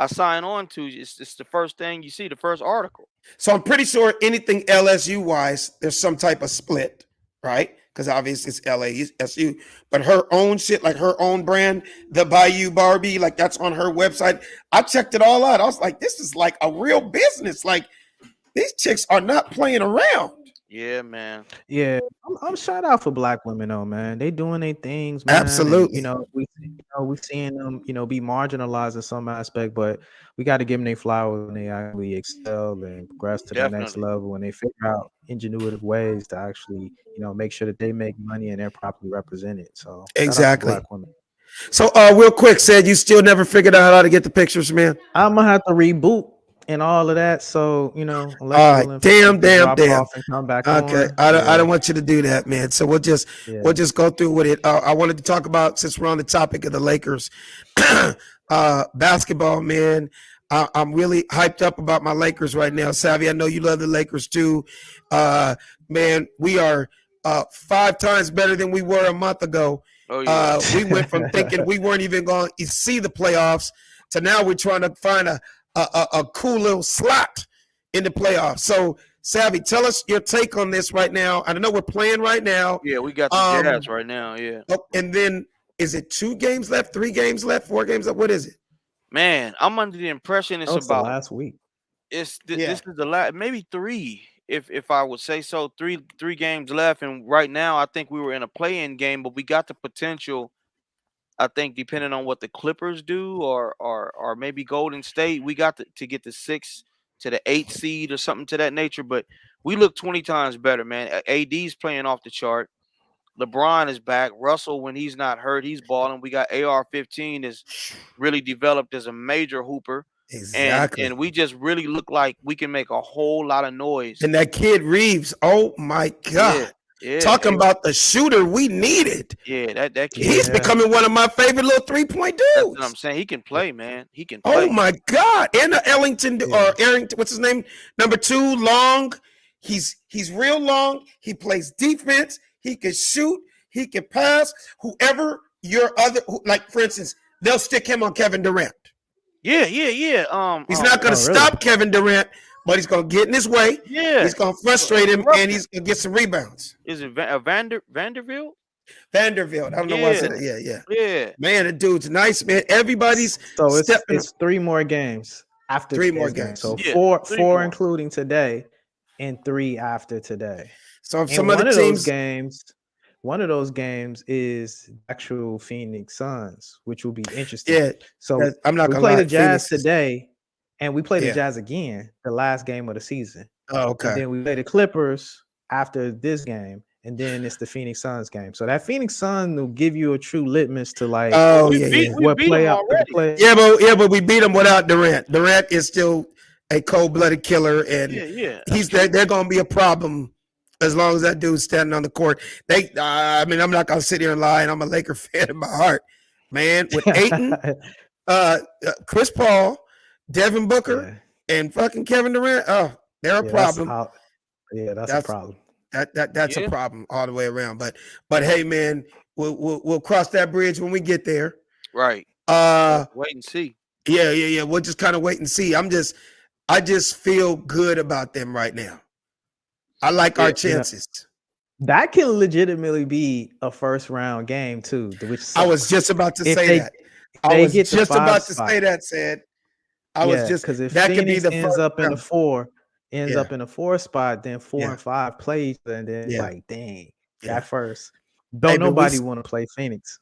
I sign on to. It's the first thing you see, the first article. So I'm pretty sure anything LSU wise, there's some type of split, right? Because obviously it's LSU, but her own shit, like her own brand, the Bayou Barbie, like that's on her website. I checked it all out. I was like, this is like a real business. Like these chicks are not playing around. Yeah, man. Yeah, I'm shout out for Black women though, man. They doing their things, man. Absolutely. And, we seeing them, be marginalized in some aspect, but we got to give them their flowers when they actually excel and progress to the next level, and they figure out ingenuitive ways to actually, make sure that they make money and they're properly represented. So exactly. Black women. So real quick, said you still never figured out how to get the pictures, man. I'm gonna have to reboot and all of that. So All electrical right, damn. drop off and come back Okay, on. I don't want you to do that, man. So we'll just go through with it. I wanted to talk about, since we're on the topic of the Lakers, basketball, man. I'm really hyped up about my Lakers right now. Savvy, I know you love the Lakers too. Man, we are 5 times better than we were a month ago. Oh yeah. We went from thinking we weren't even going to see the playoffs to now we're trying to find a cool little slot in the playoffs. So, Savvy, tell us your take on this right now. I know we're playing right now. Yeah, we got the Jazz right now. Yeah. Oh, and then is it 2 games left, 3 games left, 4 games left? What is it? Man, I'm under the impression it's That was about the last week. this is the last, maybe 3, if I would say so. 3 games left, and right now I think we were in a play-in game, but we got the potential. I think depending on what the Clippers do, or maybe Golden State, we got to get the 6 to the 8 seed or something to that nature. But we look 20 times better, man. AD's playing off the chart. LeBron is back. Russell, when he's not hurt, he's balling. We got AR-15 is really developed as a major hooper. Exactly. And we just really look like we can make a whole lot of noise. And that kid Reeves, oh my God. Yeah, Talking about the shooter we needed. Yeah, that kid. He's becoming one of my favorite little 3-point dudes. That's what I'm saying. He can play, man. He can play. Oh my God. And the Ellington or Arrington, what's his name? Number 2, long. He's real long. He plays defense. He can shoot. He can pass. Whoever your other, like for instance, they'll stick him on Kevin Durant. Yeah. He's not going to stop Kevin Durant, but he's going to get in his way. Yeah. He's going to frustrate him, and he's going to get some rebounds. Is it Vanderbilt? Vanderbilt. I don't know why I said it. Yeah. Man, the dude's nice, man. Everybody's So stepping it's 3 more games after 3 more today's game. games. So Yeah, 4 3 more. including today, and 3 after today. So if And some other teams, one of those games is actual Phoenix Suns, which will be interesting. yeah. So I'm not we gonna play lie, the Jazz Phoenix is- today, and we play the Yeah. Jazz again, the last game of the season. Oh, And okay. then we play the Clippers after this game, and then it's the Phoenix Suns game. So that Phoenix Sun will give you a true litmus to like Oh, We yeah, beat- yeah. we what beat 'em play out. already. Yeah, but we beat him without Durant. Durant is still a cold-blooded killer, and Yeah. they're going to be a problem as long as that dude's standing on the court. I mean, I'm not going to sit here and lie, and I'm a Laker fan in my heart, man. With Ayton, Chris Paul, Devin Booker, and fucking Kevin Durant, they're a problem. That's That's- a problem. That's Yeah. a problem all the way around. But hey, man, we'll cross that bridge when we get there. Right. Uh, Wait and see. yeah. We'll just kind of wait and see. I just feel good about them right now. I like our chances. That can legitimately be a first round game too. Which I was just about to If say they- that. I they was get the just 5 about to spot. say that. Said I was just because if that Phoenix could be the ends first up in the round. 4, ends Yeah. up in the 4 spot, then 4 Yeah. and 5 play each other, and then Yeah. like dang, Yeah. that first. Don't Hey, but we nobody s- want to play Phoenix.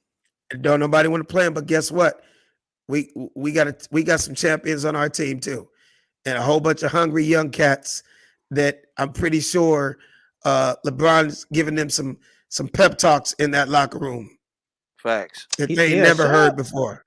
Don't nobody want to play them, but guess what? We got some champions on our team too, and a whole bunch of hungry young cats that I'm pretty sure LeBron's giving them some pep talks in that locker room Facts. that He- they yeah, never shout heard out- before.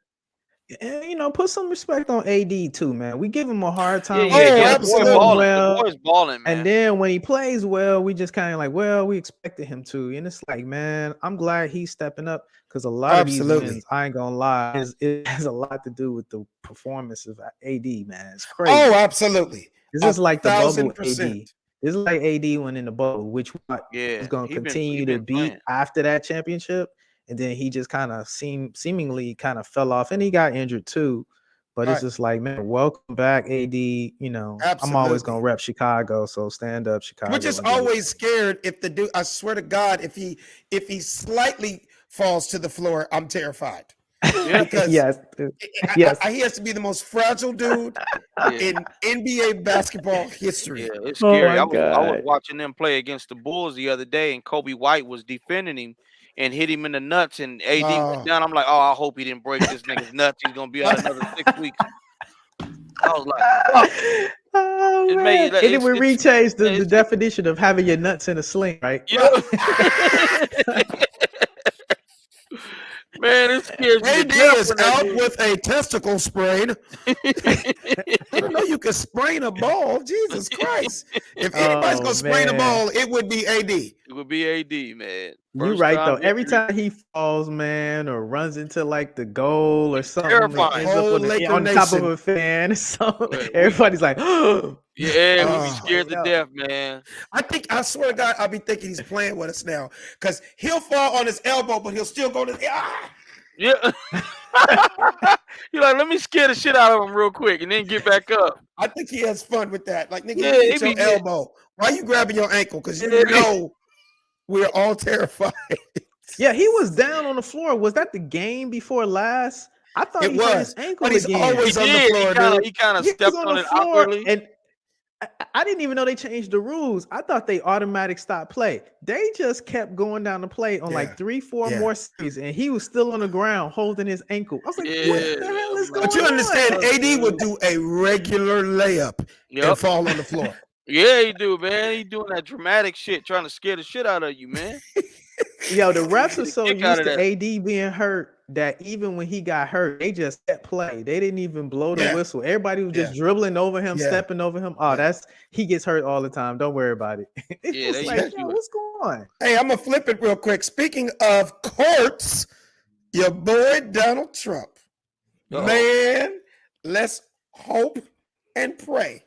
And put some respect on AD too, man. We give him a hard time. Yeah, when he the boy absolutely. balling. well, The boy's balling, man. and then when he plays well, we just kind of like, well, we expected him to. And it's like, man, I'm glad he's stepping up because a lot of Absolutely. these wins, I ain't gonna lie, it has a lot to do with the performance of AD, man. It's crazy. Oh, absolutely. This is like the bubble 1,000%. AD. This is like AD when in the bubble, which Yeah, is going to he been- continue he to been beat playing. after that championship. And then he just kind of seemingly kind of fell off, and he got injured too. But Right. it's just like, man, welcome back, AD. I'm always Absolutely. going to rep Chicago, so stand up, Chicago. We're just and get it. always scared if the dude. I swear to God, if he slightly falls to the floor, I'm terrified. Because yes, I- Yes. he has to be the most fragile dude Yeah. in NBA basketball history. Yeah, it's Oh scary. my I was God. watching them play against the Bulls the other day, and Kobe White was defending him and hit him in the nuts, and AD Oh. went down. I'm like, oh, I hope he didn't break this nigga's nuts. He's gonna be out another 6 weeks. I was like, fuck. Oh, It man. made- and then we it's- rechanged the it's- definition of having your nuts in a sling, right? Yeah. Man, it scares me to AD death is when that out dude- with a testicle sprain. I didn't know you could sprain a ball. Jesus Christ! If anybody's Oh, gonna sprain a man. ball, it would be AD. It would be AD, man. You First right time though. Every injury. time he falls, man, or runs into like the goal or something, terrifying. and ends up Whole on, Laker on top of Nation. a fan or something, Well, everybody's like, oh, Yeah, we be Oh, scared to no. death, man. I swear to God, I'll be thinking he's playing with us now because he'll fall on his elbow, but he'll still go to Yeah. You're like, let me scare the shit out of him real quick and then get back up. I think he has fun with that. Like, nigga, Yeah, you he hit your be- elbow. Why you grabbing your ankle? Because you Yeah. know we're all terrified. Yeah, he was down on the floor. Was that the game before last? I thought It he hurt his was, ankle but he's again. always He on the did. floor, dude. He kind of He was stepped on on the it floor, awkwardly. and I didn't even know they changed the rules. I thought they automatic stop play. They just kept going down the play on Yeah, like 3-4 yeah. more series, and he was still on the ground holding his ankle. I was like, what the Yeah, hell is going But you on? understand, AD would do a regular layup and Yep. fall on the floor. Yeah, he do, man. He doing that dramatic shit, trying to scare the shit out of you, man. Yo, the refs are so Kick out used of to AD being hurt that even when he got hurt, they just kept play. They didn't even blow the Yeah. whistle. Everybody was just Yeah. dribbling over him, Yeah. stepping over him. Oh, Yeah. he gets hurt all the time. Don't worry about it. It's Yeah, just they like, used to yo, it. what's going on? Hey, I'm gonna flip it real quick. Speaking of courts, your boy Donald Trump. Uh-oh. Man, let's hope and pray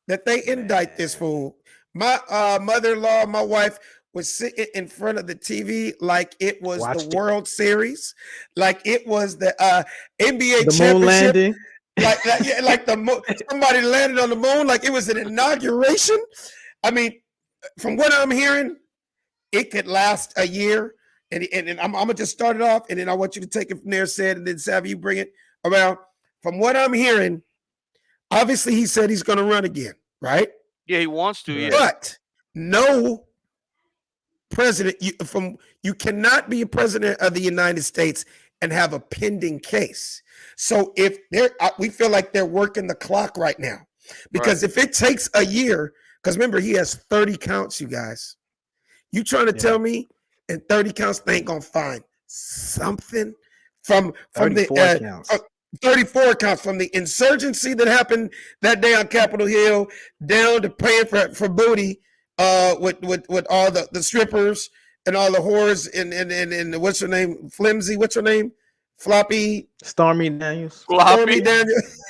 that they indict this fool. My mother-in-law, my wife, was sitting in front of the TV like it was Watched the it. World Series, like it was the NBA The moon championship, landing. like somebody landed on the moon, like it was an inauguration. I mean, from what I'm hearing, it could last a year. And I'm gonna just start it off, and then I want you to take it from there, said, and then Savvy, you bring it around. From what I'm hearing, obviously he said he's gonna run again, right? Yeah, he wants to. Yeah. But no president, you cannot be a president of the United States and have a pending case. So if we feel like they're working the clock right now, because if it takes a year, because remember he has 30 counts, you guys. You trying to tell me in 30 counts they ain't gonna find something from 34 the counts. 34 counts from the insurgency that happened that day on Capitol Hill down to paying for booty with all the strippers and all the whores and what's her name? Flimsy, what's her name? Floppy, Stormy Daniels. Stormy Daniels,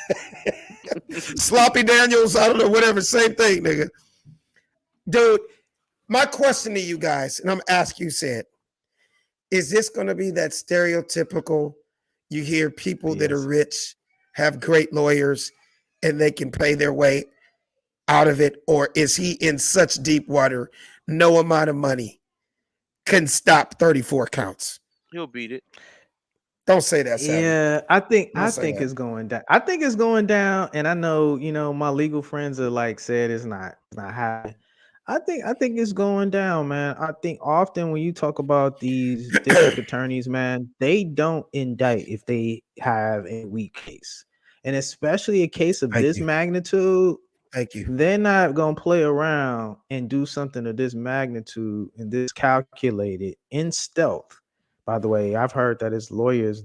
Sloppy Daniels, I don't know, whatever, same thing, nigga. Dude, my question to you guys, and I'm asking you, said, is this going to be that stereotypical, you hear people that are rich, have great lawyers, and they can pay their way out of it? Or is he in such deep water, no amount of money can stop 34 counts? He'll beat it. Don't say that, Sam. Yeah, I think Don't say that. it's going down. I think it's going down, and I know my legal friends are like said it's not happening. I think it's going down, man. I think often when you talk about these district attorneys, man, they don't indict if they have a weak case, and especially a case of Thank this you. magnitude. Thank you. They're not gonna play around and do something of this magnitude and this calculated in stealth. By the way, I've heard that his lawyers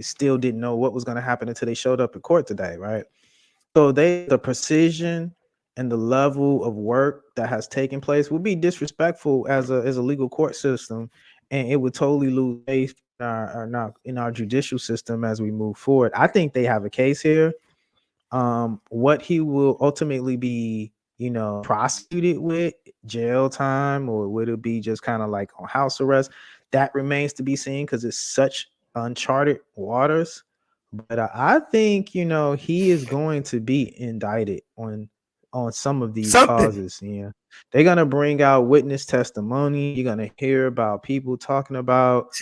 still didn't know what was going to happen until they showed up in court today, right? So the precision and the level of work that has taken place would be disrespectful as a legal court system, and it would totally lose faith in our judicial system as we move forward. I think they have a case here. What he will ultimately be, prosecuted with, jail time, or would it be just kind of like on house arrest? That remains to be seen because it's such uncharted waters. But I think he is going to be indicted on some of these causes. Yeah, they're gonna bring out witness testimony. You're gonna hear about people talking about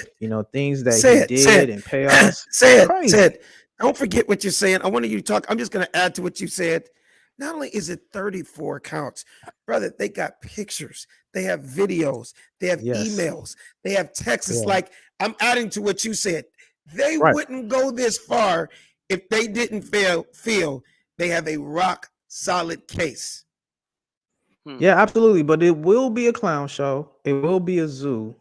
things that he did and payoffs. Said, don't forget what you're saying. I wanted you to talk. I'm just gonna add to what you said. Not only is it 34 counts, brother, they got pictures, they have videos, they have emails, they have texts. Yeah. Like, I'm adding to what you said. They wouldn't go this far if they didn't feel they have a rock solid case. Yeah, absolutely. But it will be a clown show. It will be a zoo.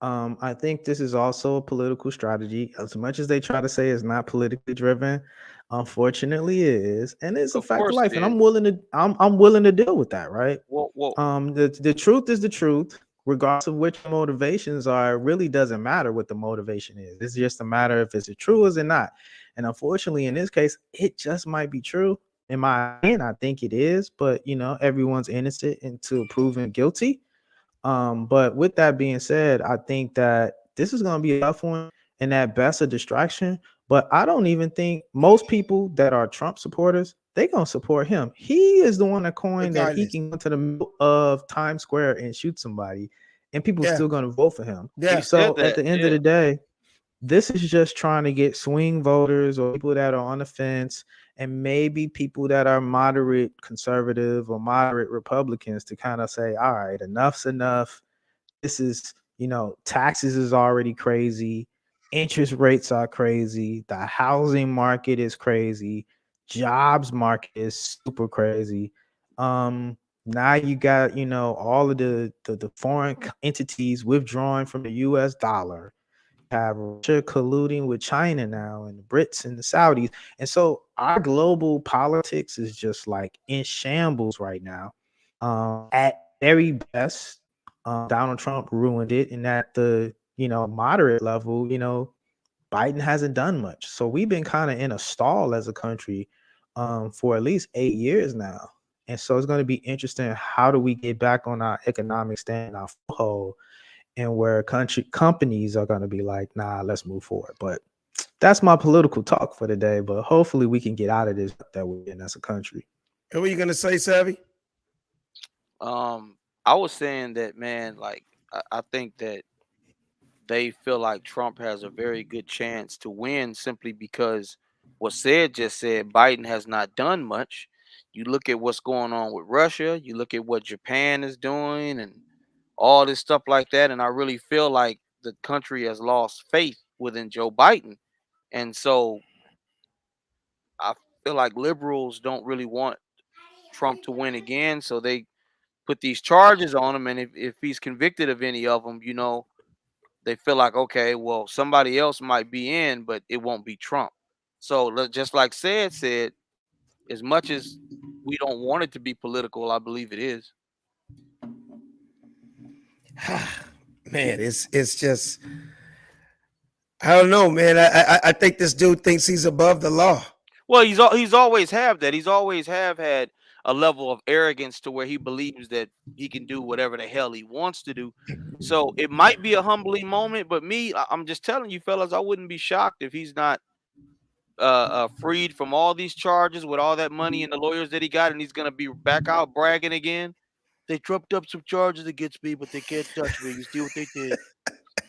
I think this is also a political strategy. As much as they try to say it's not politically driven, unfortunately it is, and it's a Of fact of course life. it And is. I'm willing to deal with that, right? Well, The truth is the truth, regardless of which motivations are. It really doesn't matter what the motivation is. It's just a matter if it's true or is it not. And unfortunately, in this case, it just might be true. In my opinion, I think it is, but everyone's innocent until proven guilty. But with that being said, I think that this is going to be a tough one and at best a distraction. But I don't even think most people that are Trump supporters, they going to support him. He is the one that coined that he Regardless. can go to the middle of Times Square and shoot somebody, and people Yeah. still going to vote for him. Yeah. he said So at that. the end of the day, this is just trying to get swing voters or people that are on the fence and maybe people that are moderate conservative or moderate Republicans to kind of say, all right, enough's enough. This is, taxes is already crazy. Interest rates are crazy. The housing market is crazy. Jobs market is super crazy. Now you got, all of the foreign entities withdrawing from the US dollar. Have Russia colluding with China now and the Brits and the Saudis. And so our global politics is just like in shambles right now. At very best, Donald Trump ruined it. And at the, moderate level, Biden hasn't done much. So we've been kind of in a stall as a country for at least 8 years now. And so it's going to be interesting. How do we get back on our economic stand, our foothold, and where companies are going to be like, nah, let's move forward. But that's my political talk for today. But hopefully we can get out of this that we're in as a country. And what are you gonna say, Savvy? I was saying that, man, like I think that they feel like Trump has a very good chance to win simply because what just said Biden has not done much. You look at what's going on with Russia, you look at what Japan is doing and all this stuff like that. And I really feel like the country has lost faith within Joe Biden. And so I feel like liberals don't really want Trump to win again. So they put these charges on him. And if he's convicted of any of them, they feel like, okay, well, somebody else might be in, but it won't be Trump. So just like said, as much as we don't want it to be political, I believe it is. Man, it's just, I don't know, man. I think this dude thinks he's above the law. Well, he's always have that. He's always have had a level of arrogance to where he believes that he can do whatever the hell he wants to do. So it might be a humbling moment, but I'm just telling you, fellas, I wouldn't be shocked if he's not freed from all these charges with all that money and the lawyers that he got, and he's gonna be back out bragging again. They trumped up some charges against me, but they can't touch me. You see what they did?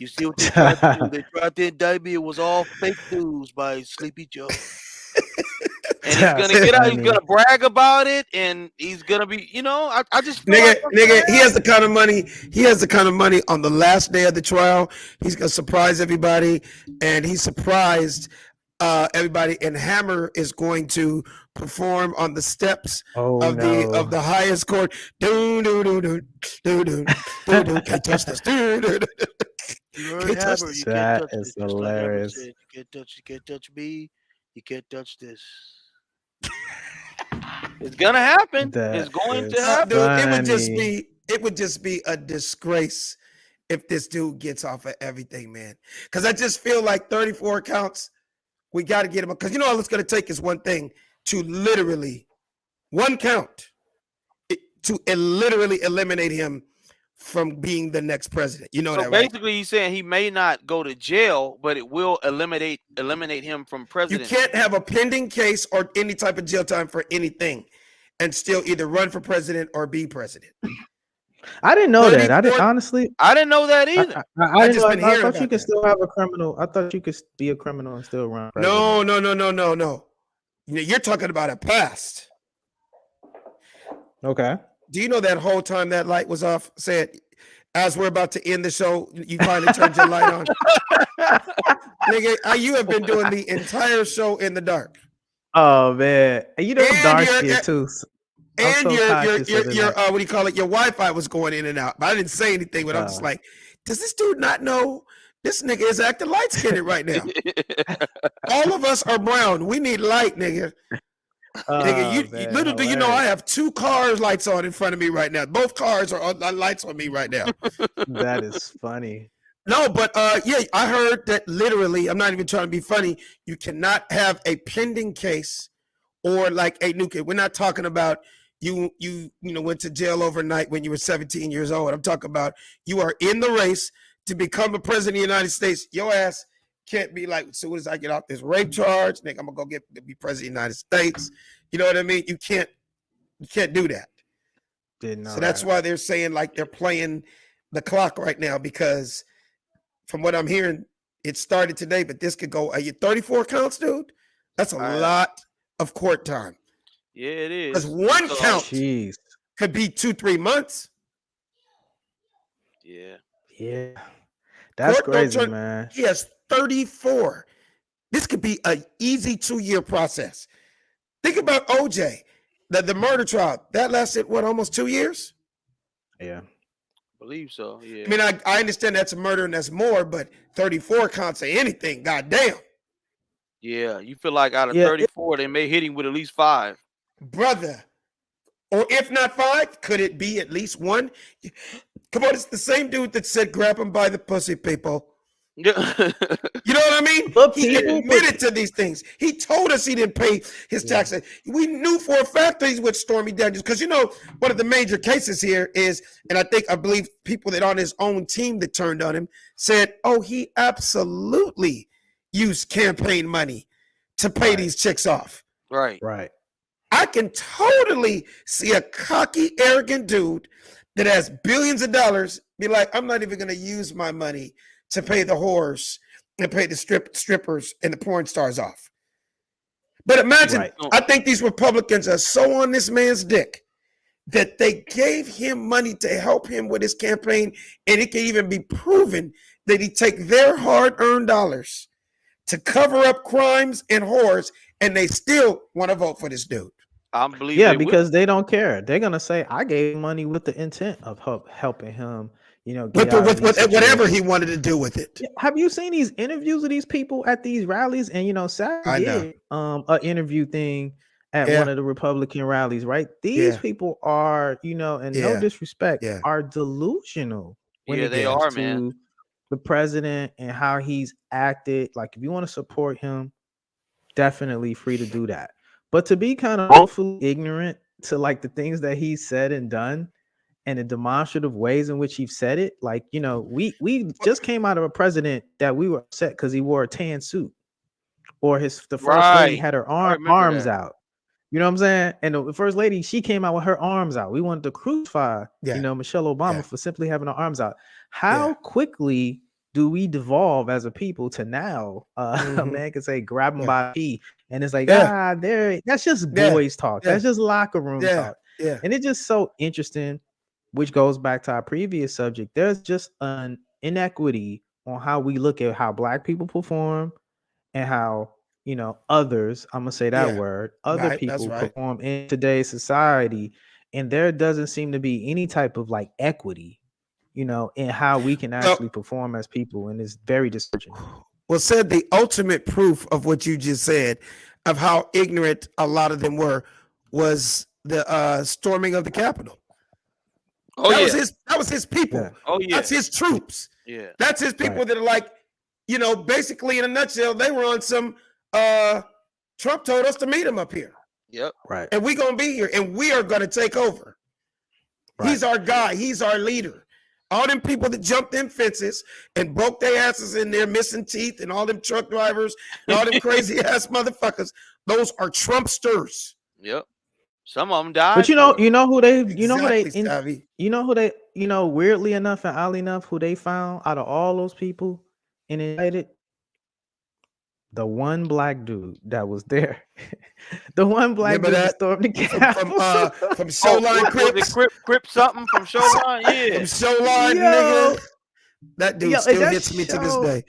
You see what they tried to do? They tried to indict me. It was all fake news by Sleepy Joe. And he's gonna get out. He's gonna brag about it, and he's gonna be. I just feel nigga. He has the kind of money. He has the kind of money on the last day of the trial. He's gonna surprise everybody, and he surprised everybody. And Hammer is going to perform on the steps of the highest court. Do do do do do do do do. Can't touch this. Do do do. Can't touch this. That is hilarious. You can't touch me. You can't touch this. It's gonna happen. It's going to happen. Dude, it would just be a disgrace if this dude gets off of everything, man. Because I just feel like 34 counts, we got to get him. Because all it's going to take is one thing to literally, one count, to literally eliminate him from being the next president. You know so that, right? Basically, he's saying he may not go to jail, but it will eliminate him from president. You can't have a pending case or any type of jail time for anything and still either run for president or be president. I didn't know that. I didn't know that either. I thought you could still have a criminal. I thought you could be a criminal and still run president. No. You're talking about a past. Okay. Do you know that whole time that light was off, said, as we're about to end the show, you finally turned your light on? Nigga, you have been doing the entire show in the dark. Oh, man. I'm dark skinned too. And so conscious of it, your like, what do you call it? Your Wi-Fi was going in and out. But I didn't say anything, but I'm just like, does this dude not know this nigga is acting light skinned right now? All of us are brown. We need light, nigga. Nigga, man, little do you know, I hilarious. have 2 cars lights on in front of me right now. Both cars are on lights on me right now. That is funny. No, but yeah, I heard that literally. I'm not even trying to be funny. You cannot have a pending case or like a new case. We're not talking about you went to jail overnight when you were 17 years old. I'm talking about you are in the race to become a president of the United States. Your ass can't be like, as soon as I get off this rape charge, nigga, I'm gonna go be president of the United States. You know what I mean? You can't do that. Didn't know So that's that. why they're saying like they're playing the clock right now, because from what I'm hearing, it started today, but this could go. Are you 34 counts, dude? That's a lot of court time. Yeah, it is. Because one count Jeez. could be 2-3 months. Yeah. Yeah. That's Court don't crazy, turn- man. He has 34. This could be an easy 2-year process. Think about OJ, the murder trial. That lasted, what, almost 2 years? Yeah. Believe so. Yeah. I mean, I understand that's a murder and that's more, but 34 counts of anything, goddamn. Yeah. You feel like out of Yeah, 34, they may hit him with at least 5. Brother. Or if not 5, could it be at least 1? Come on, it's the same dude that said grab him by the pussy, people. Yeah. You know what I mean? But He people- admitted to these things. He told us he didn't pay his taxes. We knew for a fact that he's with Stormy Daniels, because one of the major cases here is, and I believe people that on his own team that turned on him said, oh, he absolutely used campaign money to pay these chicks off. Right. Right. I can totally see a cocky, arrogant dude that has billions of dollars be like, I'm not even going to use my money to pay the whores and pay the strippers and the porn stars off. But imagine, Right. I think these Republicans are so on this man's dick that they gave him money to help him with his campaign, and it can even be proven that he take their hard-earned dollars to cover up crimes and whores, and they still want to vote for this dude. I believe. Yeah, they will. because they don't care. They're gonna say, I gave money with the intent of helping him, get With out of these whatever situations. he wanted to do with it. Have you seen these interviews of these people at these rallies? And Sal I know. did an interview thing at Yeah. one of the Republican rallies, right? These Yeah. people are, and Yeah. no disrespect, Yeah. are delusional when Yeah, it they comes are, to man. the president and how he's acted. Like, if you want to support him, definitely free to do that. But to be kind of willfully ignorant to like the things that he said and done, and the demonstrative ways in which he said it, like, we just came out of a president that we were upset because he wore a tan suit, or the first lady Right. had her I remember arms that. out. You know what I'm saying? And the first lady, she came out with her arms out. We wanted to crucify, Yeah. Michelle Obama Yeah. for simply having her arms out. How quickly do we devolve as a people to now a Mhm. man can say grab him Yeah. by the pee, and it's like, Yeah. that's just Yeah. boys talk. Yeah. That's just locker room Yeah. talk. Yeah. And it's just so interesting, which goes back to our previous subject. There's just an inequity on how we look at how Black people perform and how, others, I'm going to say that Yeah. word, other Right, that's people right. perform in today's society. And there doesn't seem to be any type of like equity, in how we can actually perform as people. And it's very discouraging. Well, said the ultimate proof of what you just said, of how ignorant a lot of them were, was the storming of the Capitol. Oh that yeah. was his people. Yeah. Oh yeah. That's his troops. Yeah. That's his people Right. that are like, basically in a nutshell, they were on some Trump told us to meet him up here. Yep. Right. And we're gonna be here and we are gonna take over. He's our guy, he's our leader. All them people that jumped in fences and broke their asses in there, missing teeth, and all them truck drivers and all them crazy ass motherfuckers, those are Trumpsters. Yep. Some of them died. But for it. Weirdly enough and oddly enough, who they found out of all those people and indicted, the one Black dude that was there, the one Black Remember dude that that? stormed the Capitol. From Showline Was Crips. it Crip something from Showline? From Yeah. Showline, Yo. nigga. That dude Yo, and still that gets me to this show- day.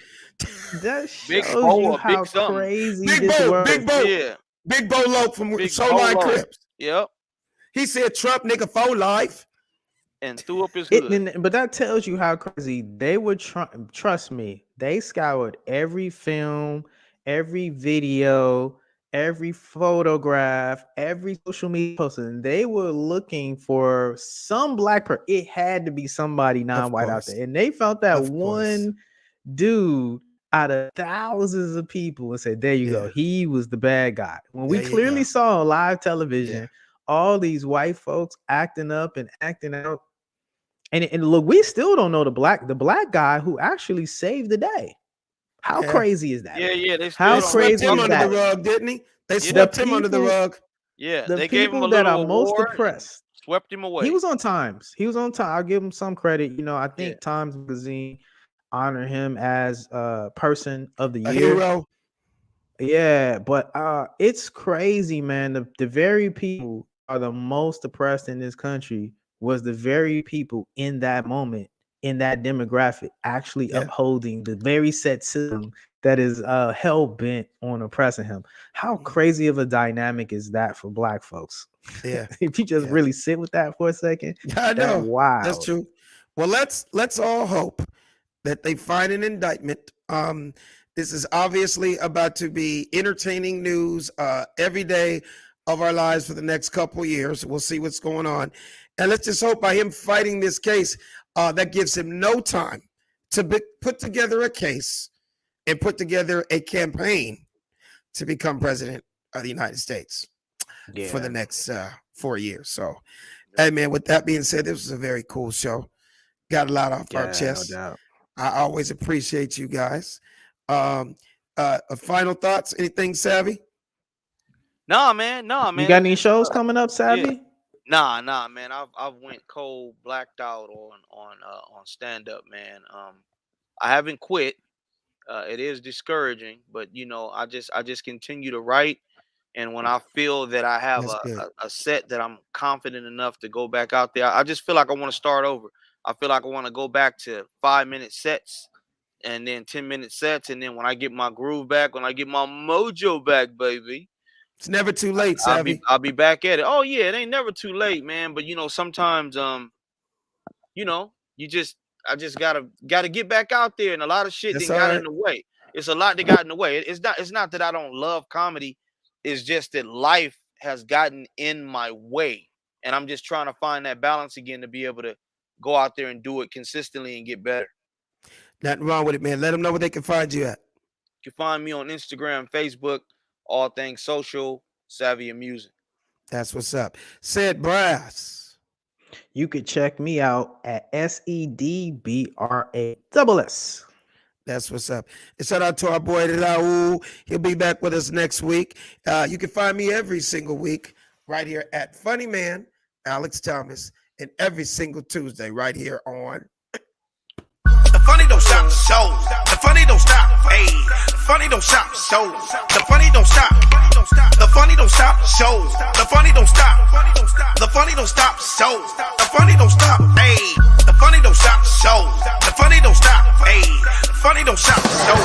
That Big shows Bo you or Big how something. crazy Big this Bo, world. Big Bo. Yeah. Big Bo Loke from Big Showline Bo Loke. Crips. Yep. He said Trump nigga for life. and threw up his hood. But that tells you how crazy they would trust me. They scoured every film, every video, every photograph, every social media post, and they were looking for some black person. It had to be somebody non-white out there, and they found that one dude out of thousands of people and said, "There you go. He was the bad guy." When we clearly saw on live television all these white folks acting up and acting out. And look, we still don't know the black guy who actually saved the day. How crazy is that? Yeah. They how crazy him under the rug, didn't he? They swept him under the rug. Yeah, the they people gave him a that little are most award, depressed. Swept him away. He was on Times. I'll give him some credit. You know, I think Times Magazine honor him as person of the year. Hero. Yeah, but it's crazy, man. The very people are the most oppressed in this country was the very people in that moment, in that demographic, actually upholding the very set system that is hell-bent on oppressing him. How crazy of a dynamic is that for black folks? Yeah. If you just really sit with that for a second. I know. Wow. That's true. Well, let's all hope that they find an indictment. This is obviously about to be entertaining news every day of our lives for the next couple years. We'll see what's going on. And let's just hope by him fighting this case, that gives him no time to put together a case and put together a campaign to become president of the United States for the next 4 years. So, hey, man, with that being said, this was a very cool show. Got a lot off our chest. No doubt. I always appreciate you guys. Final thoughts? Anything, Savvy? Nah, man. You got any shows coming up, Savvy? Nah, man. I've went cold, blacked out on stand up, man. I haven't quit. It is discouraging, but you know, I just continue to write, and when I feel that I have a set that I'm confident enough to go back out there, I just feel like I want to start over. I feel like I want to go back to 5-minute sets and then 10-minute sets, and then when I get my groove back, when I get my mojo back, baby. It's never too late, Savvy. I'll be back at it. Oh yeah, it ain't never too late, man. But you know, sometimes you know, I just gotta get back out there, and a lot of shit that got in the way. It's a lot that got in the way. It's not that I don't love comedy. It's just that life has gotten in my way, and I'm just trying to find that balance again to be able to go out there and do it consistently and get better. Nothing wrong with it, man. Let them know where they can find you at. You can find me on Instagram, Facebook, all things social, Savvy and Music. That's what's up. Said Brass. You could check me out at SEDBRASS. That's what's up. And shout out to our boy Raul. He'll be back with us next week. You can find me every single week right here at Funny Man Alex Thomas, and every single Tuesday right here on The Funny Don't Stop Show. The Funny Don't Stop. Hey, the Funny Don't Stop Show. The Funny Don't Stop. The Funny Don't Stop Show. The Funny Don't Stop. The Funny Don't Stop Show. The Funny Don't Stop. Hey, the Funny Don't Stop Show. The Funny Don't Stop. Hey, the Funny Don't Stop Show.